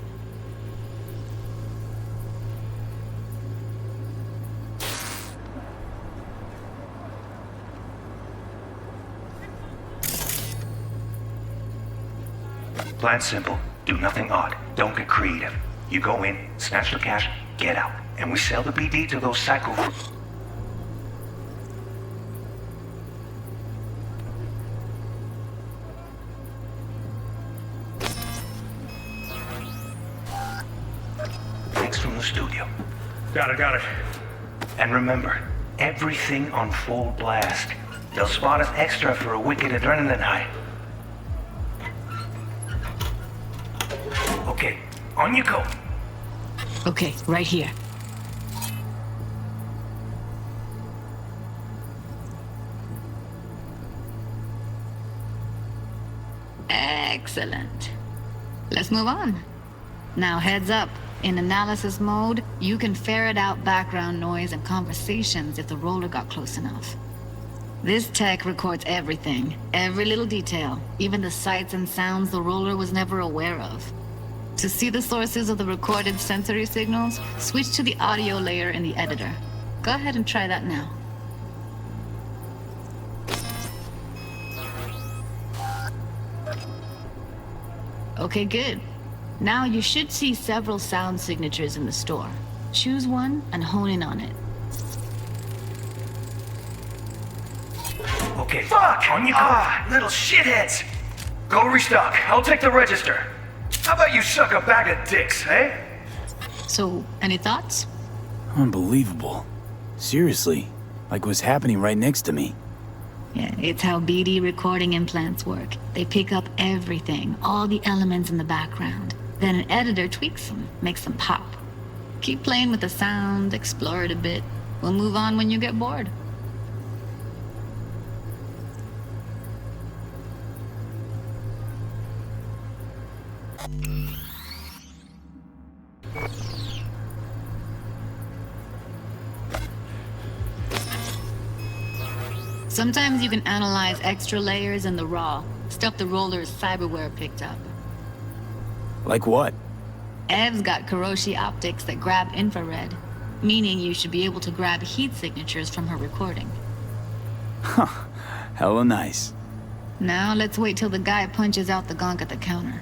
Plan simple. Do nothing odd. Don't get creative. You go in, snatch the cash, get out. And we sell the BD to those psycho... Next from the studio. Got it. And remember, everything on full blast. They'll spot us extra for a wicked adrenaline high. Okay, on you go. Okay, right here. Excellent. Let's move on. Now heads up. In analysis mode, you can ferret out background noise and conversations if the roller got close enough. This tech records everything, every little detail, even the sights and sounds the roller was never aware of. To see the sources of the recorded sensory signals, switch to the audio layer in the editor. Go ahead and try that now. Okay, good. Now you should see several sound signatures in the store. Choose one and hone in on it. Okay, fuck! On you go! Little shitheads! Go restock. I'll take the register. How about you suck a bag of dicks, eh? So, any thoughts? Unbelievable. Seriously, like what's happening right next to me. Yeah, it's how BD recording implants work. They pick up everything, all the elements in the background. Then an editor tweaks them, makes them pop. Keep playing with the sound, explore it a bit. We'll move on when you get bored. Sometimes you can analyze extra layers in the raw, stuff the roller's cyberware picked up. Like what? Ev's got Kiroshi optics that grab infrared, meaning you should be able to grab heat signatures from her recording. Huh, hella nice. Now let's wait till the guy punches out the gonk at the counter.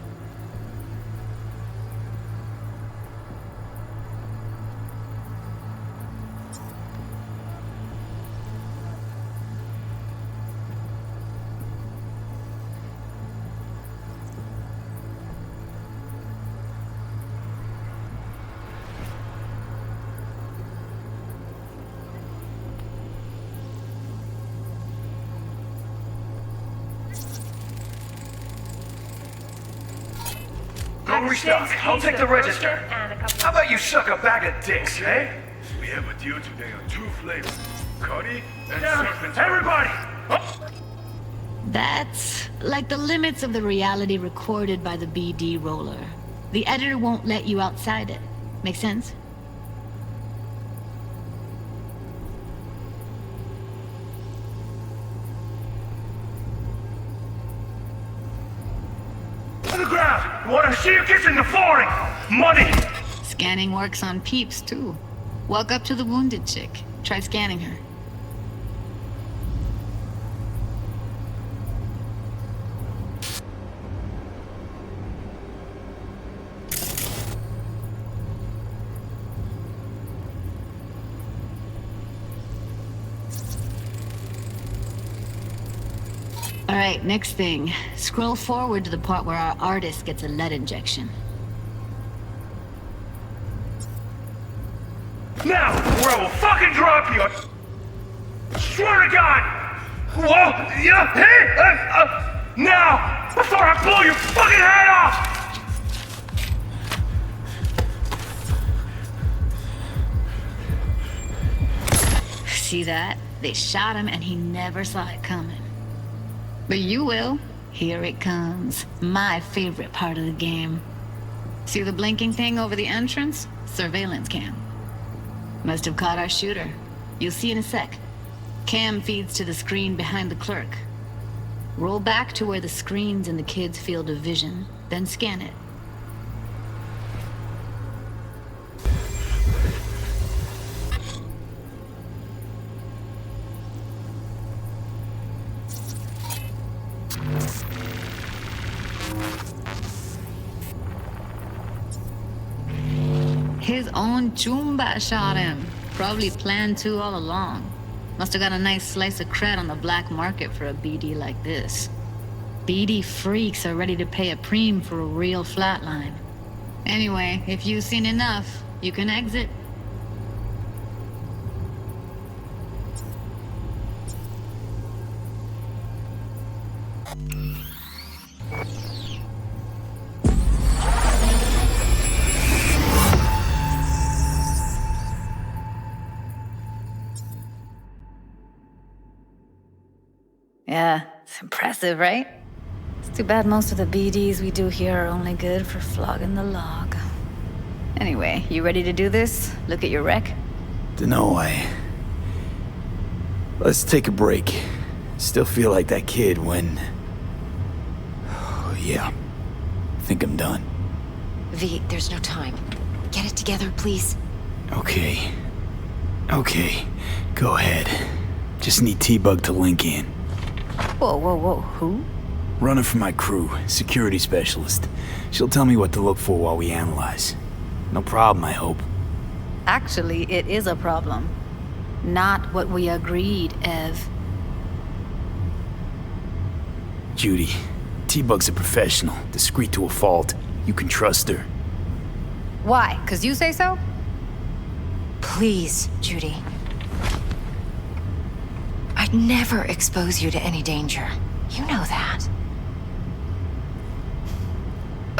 Go restock. I'll take the register. How about you suck a bag of dicks, eh? We have a deal today on 2 flavors. Cuddy and serpent. Everybody! That's like the limits of the reality recorded by the BD roller. The editor won't let you outside it. Make sense? On the ground! Want to see you kissing the flooring! Money! Scanning works on peeps, too. Walk up to the wounded chick. Try scanning her. Alright, next thing. Scroll forward to the part where our artist gets a lead injection. Now, or I will fucking drop you! Swear to God! Whoa! Yeah! Hey! Now! Before I blow your fucking head off! See that? They shot him and he never saw it coming. But you will. Here it comes. My favorite part of the game. See the blinking thing over the entrance? Surveillance cam. Must have caught our shooter. You'll see in a sec. Cam feeds to the screen behind the clerk. Roll back to where the screen's in the kid's field of vision, then scan it. His own chumba shot him. Probably planned to all along. Must have got a nice slice of cred on the black market for a BD like this. BD freaks are ready to pay a preem for a real flatline. Anyway, if you've seen enough, you can exit. Yeah, it's impressive, right? It's too bad most of the BDs we do here are only good for flogging the log. Anyway, you ready to do this? Look at your wreck? Dunno, Let's take a break. Still feel like that kid when... Oh, yeah. Think I'm done. V, there's no time. Get it together, please. Okay. Go ahead. Just need T-Bug to link in. Whoa, who? Running for my crew, security specialist. She'll tell me what to look for while we analyze. No problem, I hope. Actually, it is a problem. Not what we agreed, Ev. Judy, T-Bug's a professional, discreet to a fault. You can trust her. Why? 'Cause you say so? Please, Judy. I'd never expose you to any danger. You know that.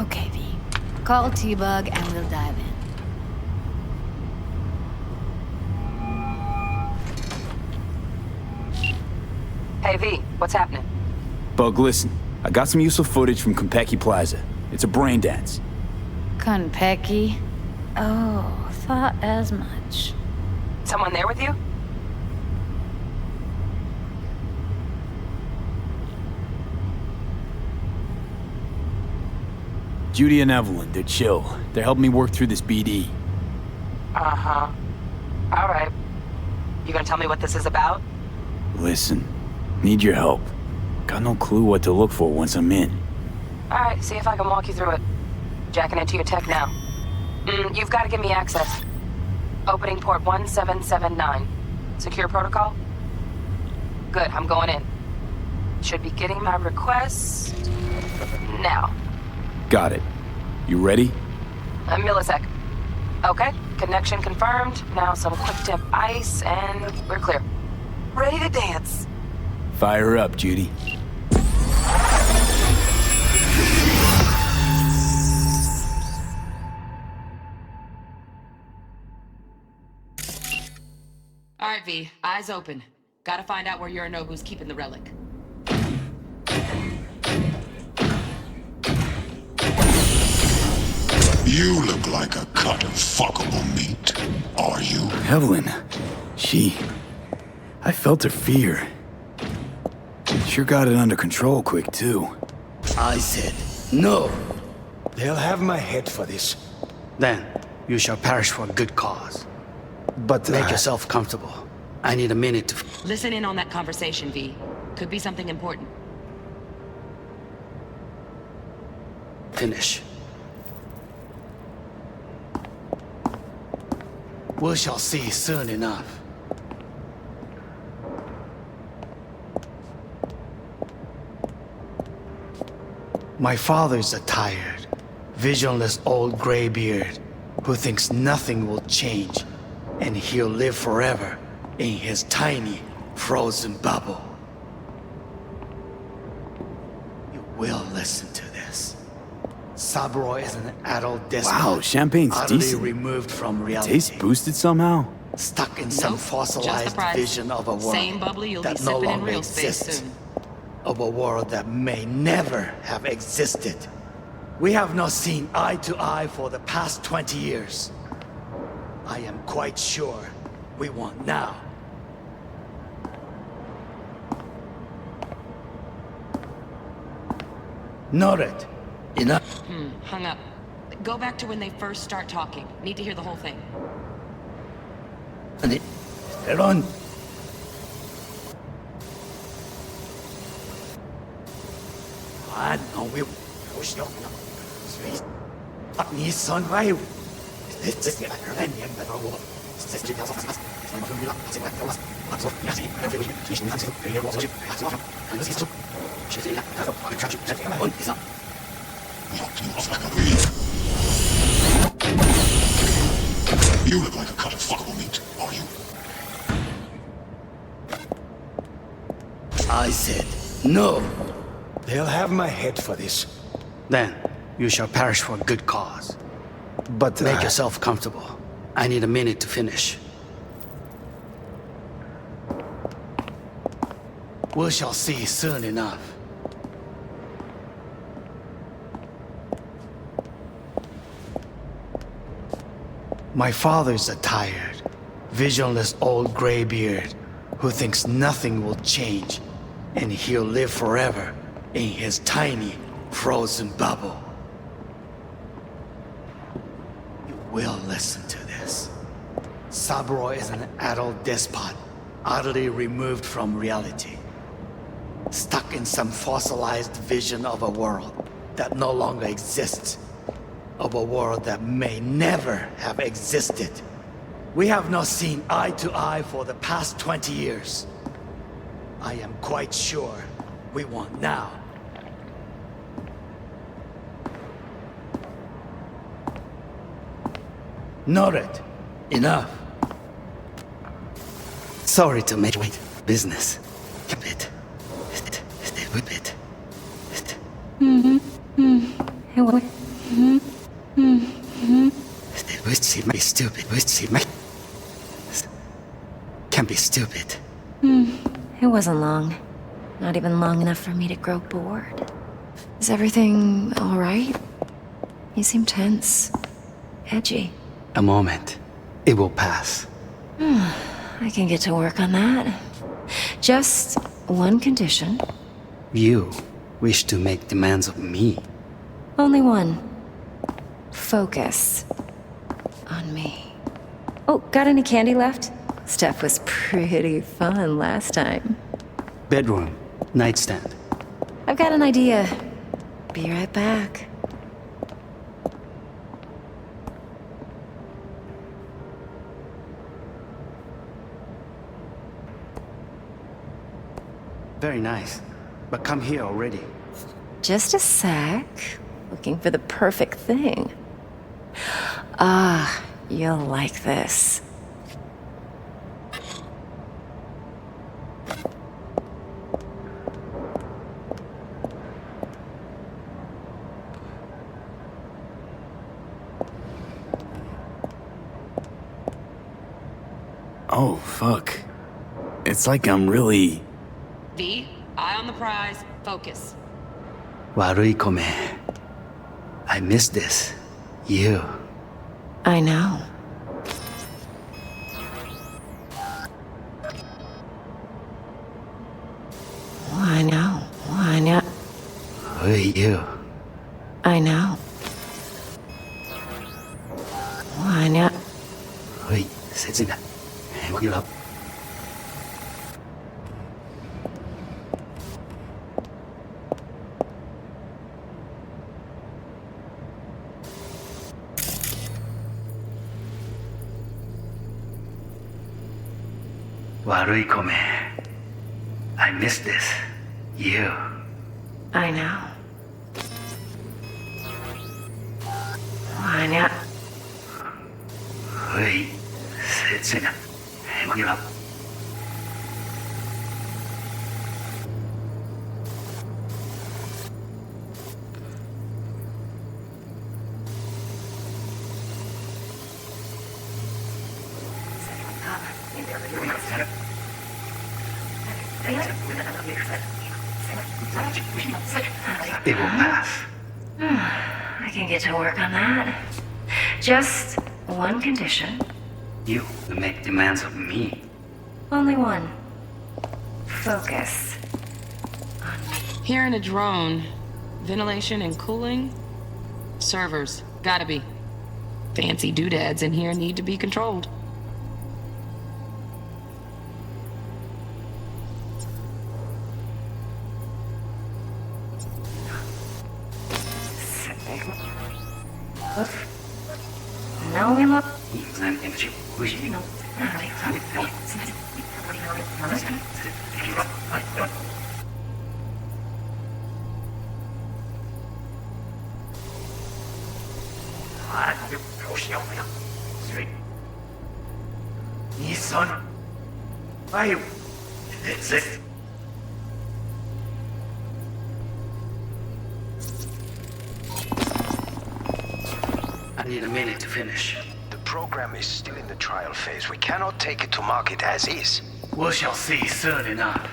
Okay, V. Call T-Bug and we'll dive in. Hey, V, what's happening? Bug, listen. I got some useful footage from Konpeki Plaza. It's a brain dance. Konpeki? Oh, thought as much. Someone there with you? Judy and Evelyn, they're chill. They're helping me work through this BD. Uh-huh. All right. You gonna tell me what this is about? Listen, need your help. Got no clue what to look for once I'm in. All right, see if I can walk you through it. Jacking into your tech now. You've got to give me access. Opening port 1779. Secure protocol? Good, I'm going in. Should be getting my request now. Got it. You ready? A millisec. Okay, connection confirmed. Now some quick tip ice and we're clear. Ready to dance. Fire up, Judy. All right, V. Eyes open. Gotta find out where Yorinobu's keeping the relic. You look like a cut of fuckable meat. Are you? Evelyn. I felt her fear. Sure got it under control quick, too. I said, no. They'll have my head for this. Then, you shall perish for a good cause. But make yourself comfortable. I need a minute to... Listen in on that conversation, V. Could be something important. finish. We shall see soon enough. My father's a tired, visionless old graybeard who thinks nothing will change, and he'll live forever in his tiny, frozen bubble. You will listen to this. Saburo is an adult despot. Wow, champagne's utterly decent. removed from reality. Taste boosted somehow? Stuck in some fossilized vision of a world Same bubbly you'll that be no sipping in longer real space exists. soon. Of a world that may never have existed. We have not seen eye to eye for the past 20 years. I am quite sure we want now. Noted. Enough. Hung up. Go back to when they first start talking. Need to hear the whole thing. 아니, 이런. 아, 너왜 보시려구나. 이 선바이 You look like a cut of fuckable meat, are you? I said no. They'll have my head for this. Then you shall perish for a good cause. But make yourself comfortable. I need a minute to finish. We shall see soon enough. My father's a tired, visionless old graybeard who thinks nothing will change and he'll live forever in his tiny, frozen bubble. You will listen to this. Saburo is an adult despot, utterly removed from reality. Stuck in some fossilized vision of a world that no longer exists. Of a world that may never have existed. We have not seen eye to eye for the past 20 years. I am quite sure we won't now. Noted. Enough. Sorry to make wait. Business. A bit. A bit. She may be stupid. She may... Can be stupid. It wasn't long. Not even long enough for me to grow bored. Is everything all right? You seem tense. Edgy. A moment. It will pass. I can get to work on that. Just one condition. You wish to make demands of me. Only one. Focus on me. Oh, got any candy left? Stuff was pretty fun last time. Bedroom. Nightstand. I've got an idea. Be right back. Very nice. But come here already. Just a sec. Looking for the perfect thing. Ah, you'll like this. Oh, fuck. It's like I'm really... V, eye on the prize, focus. Warui kome. I miss this. You. I know. I know. I know. You. I know. I know. Sit in. What you up? Warui kome. I miss this. You. I know. I know. Sit in. What you up? It will pass. I can get to work on that. Just one condition. You will make demands of me. Only one. Focus. Hearing a drone. Ventilation and cooling? Servers. Gotta be. Fancy doodads in here need to be controlled. I need a minute to finish. The program is still in the trial phase. We cannot take it to market as is. We shall see soon enough.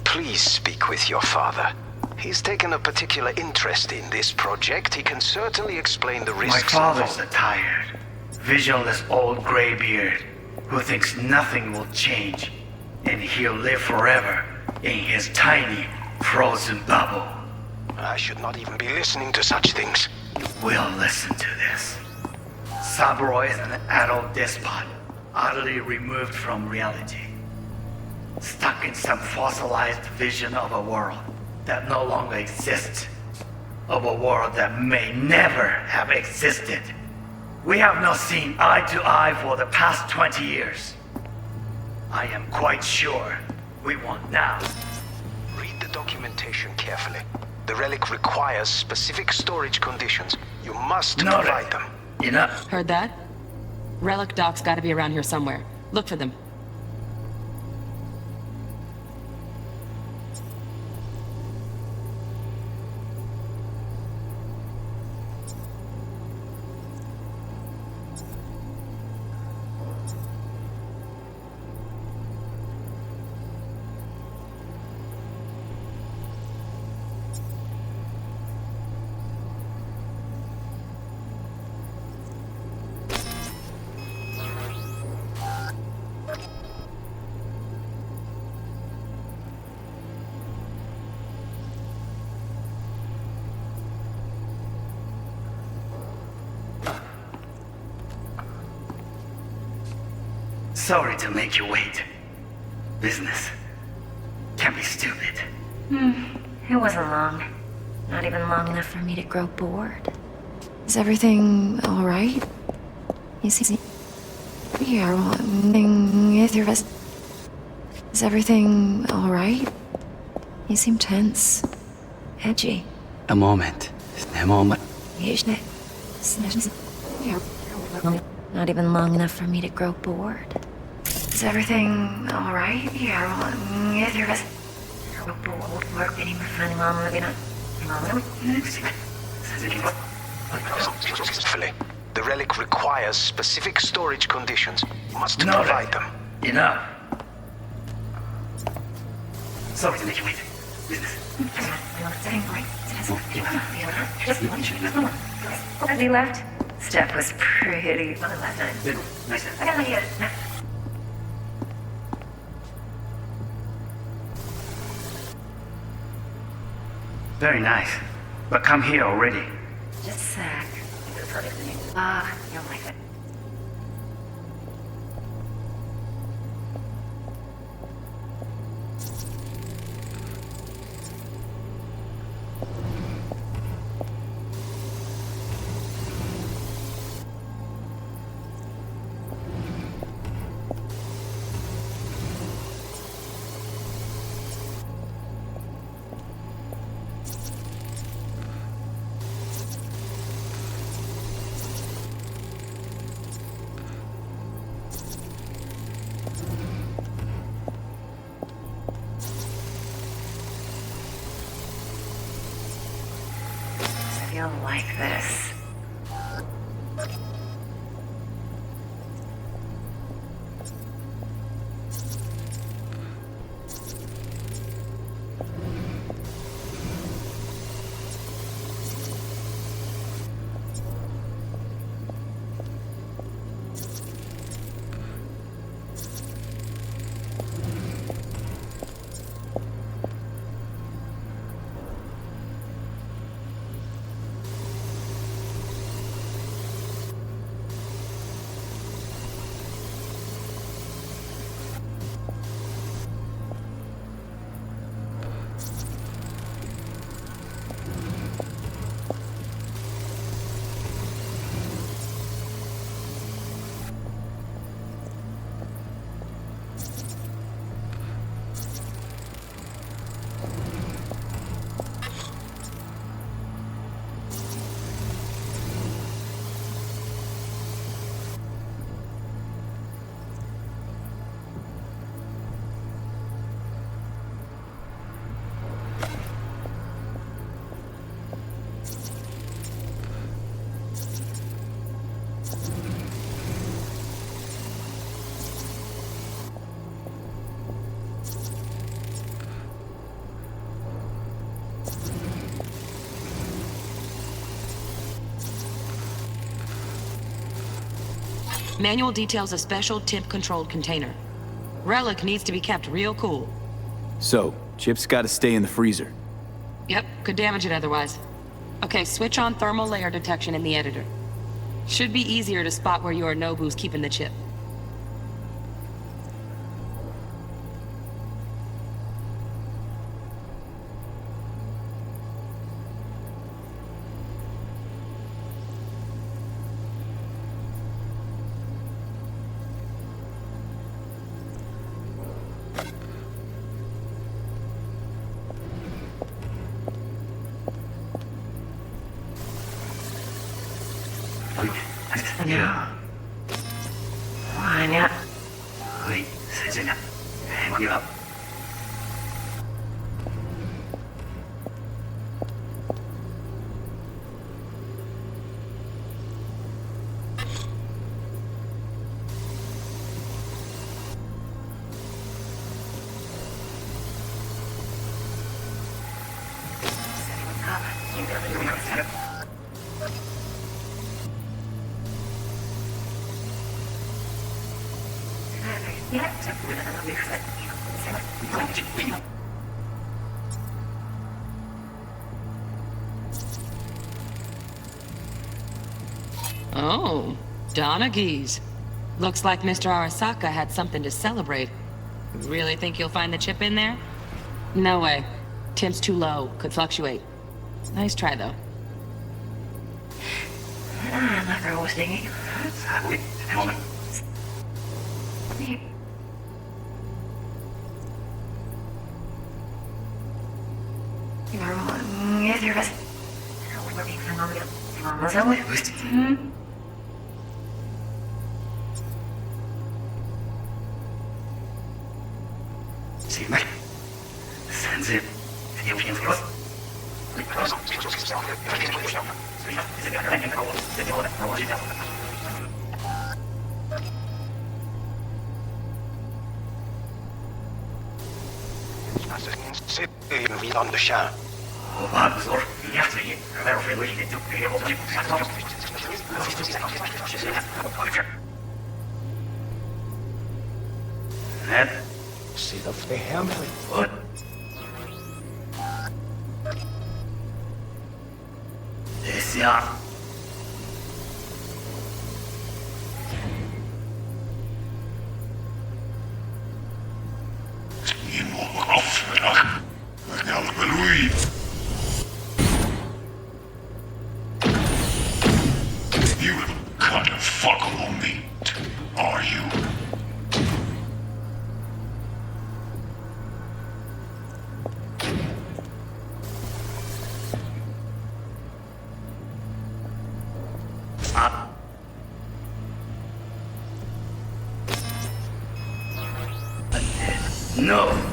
Please speak with your father. He's taken a particular interest in this project. He can certainly explain the risks. My father's a tired, visionless old graybeard who thinks nothing will change, and he'll live forever in his tiny, frozen bubble. I should not even be listening to such things. You will listen to this. Saburo is an adult despot, utterly removed from reality. Stuck in some fossilized vision of a world that no longer exists. Of a world that may never have existed. We have not seen eye to eye for the past 20 years. I am quite sure we won't now. Read the documentation carefully. The relic requires specific storage conditions. You must provide them. Enough. Heard that? Relic docs gotta be around here somewhere. Look for them. Sorry to make you wait. Business can be stupid. It wasn't long. Not even long enough for me to grow bored. Is everything alright? You see... Yeah, is everything alright? You seem tense. Edgy. A moment. Not even long enough for me to grow bored. Is everything alright? The relic requires specific storage conditions. You must provide them. Enough. Sorry to make you wait. Business. As he left, Steph was pretty fun last night. Nice. Very nice. But come here already. Just a sec. You'll like it. You'll like this. Manual details a special temp-controlled container. Relic needs to be kept real cool. So, chips gotta stay in the freezer. Yep, could damage it otherwise. Okay, switch on thermal layer detection in the editor. Should be easier to spot where Yorinobu's keeping the chip. Oh, Donaghys. Looks like Mr. Arasaka had something to celebrate. Really think you'll find the chip in there? No way. Temp's too low. Could fluctuate. Nice try, though. You cut a fuckable meat, are you? No.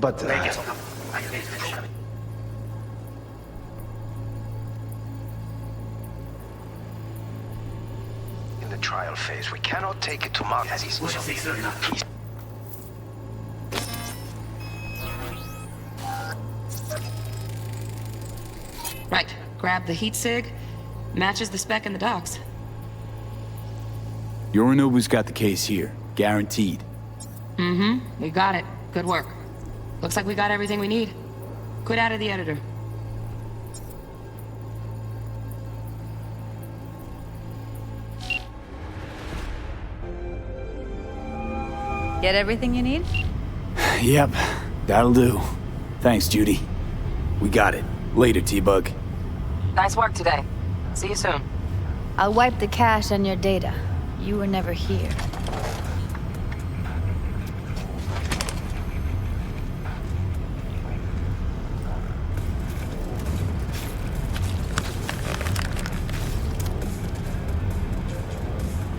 But, In the trial phase, we cannot take it to market as he's... Right. Grab the heat sig. Matches the spec in the docks. Yorinobu's got the case here. Guaranteed. Mm-hmm. We got it. Good work. Looks like we got everything we need. Quit out of the editor. Get everything you need? Yep, that'll do. Thanks, Judy. We got it. Later, T-Bug. Nice work today. See you soon. I'll wipe the cache on your data. You were never here.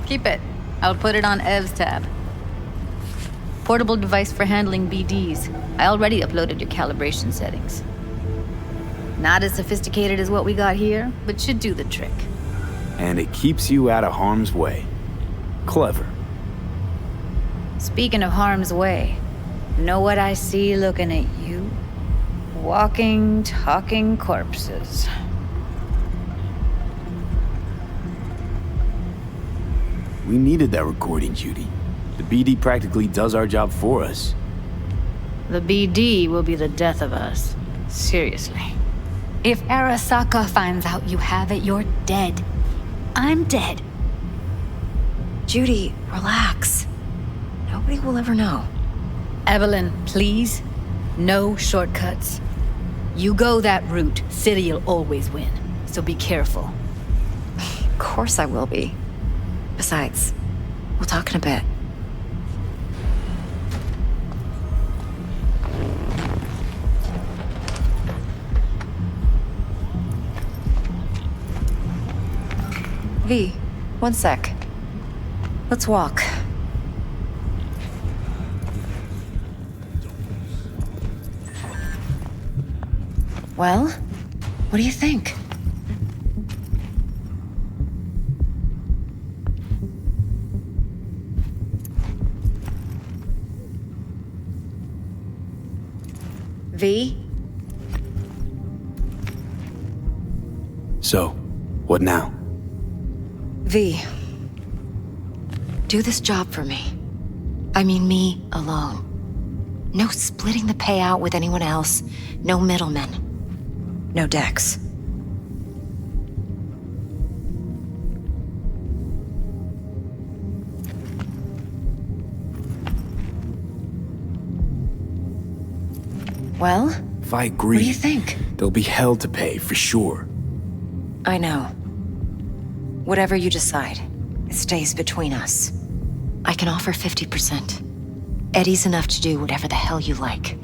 Keep it. I'll put it on Ev's tab. Portable device for handling BDs. I already uploaded your calibration settings. Not as sophisticated as what we got here, but should do the trick. and it keeps you out of harm's way. Clever. Speaking of harm's way, know what I see looking at you? Walking, talking corpses. We needed that recording, Judy. The BD practically does our job for us. The BD will be the death of us. Seriously. If Arasaka finds out you have it, you're dead. I'm dead. Judy, relax. Nobody will ever know. Evelyn, please. No shortcuts. You go that route, City'll always win. So be careful. Of course I will be. Besides, we'll talk in a bit. V, one sec. Let's walk. Well, what do you think? V? So, what now? V. Do this job for me. I mean me alone. No splitting the payout with anyone else. No middlemen. No Dex. Well? If I agree, what do you think? There'll be hell to pay, for sure. I know. Whatever you decide, it stays between us. I can offer 50%. Eddie's enough to do whatever the hell you like.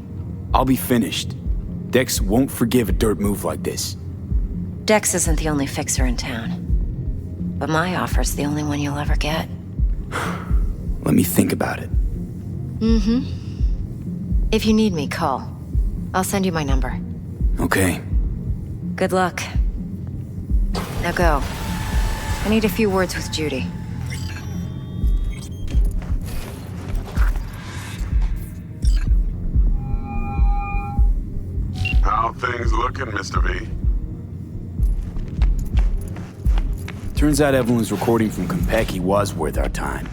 I'll be finished. Dex won't forgive a dirt move like this. Dex isn't the only fixer in town. But my offer's the only one you'll ever get. Let me think about it. Mm-hmm. If you need me, call. I'll send you my number. Okay. Good luck. Now go. I need a few words with Judy. How things looking, Mr. V? Turns out Evelyn's recording from Konpeki was worth our time.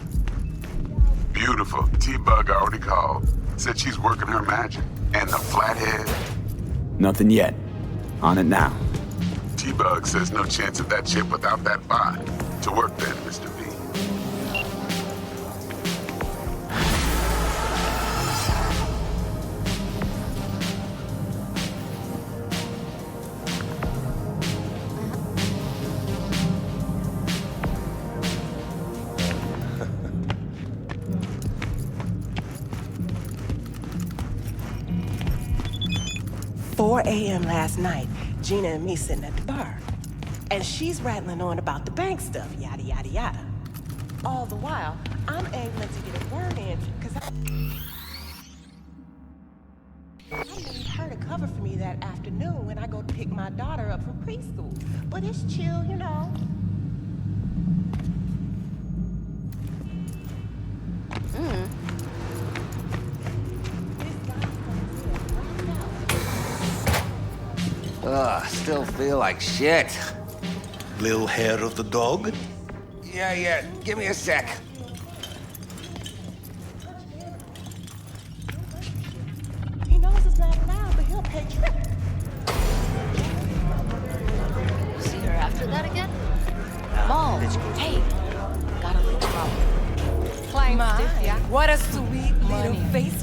Beautiful. T-Bug already called. Said she's working her magic. And the flathead? Nothing yet. On it now. T-Bug says no chance of that chip without that bot. To work then, Mr. V. A.m. last night, Gina and me sitting at the bar. And she's rattling on about the bank stuff, yada, yada, yada. All the while, I'm angling to get a word in, because I need her to cover for me that afternoon when I go to pick my daughter up from preschool. But it's chill, you know. Ugh, still feel like shit. Little hair of the dog? Yeah, give me a sec. He knows it's not allowed, but he'll pay trip. See her after that again? Mom, hey, got a little problem. My, what a sweet little face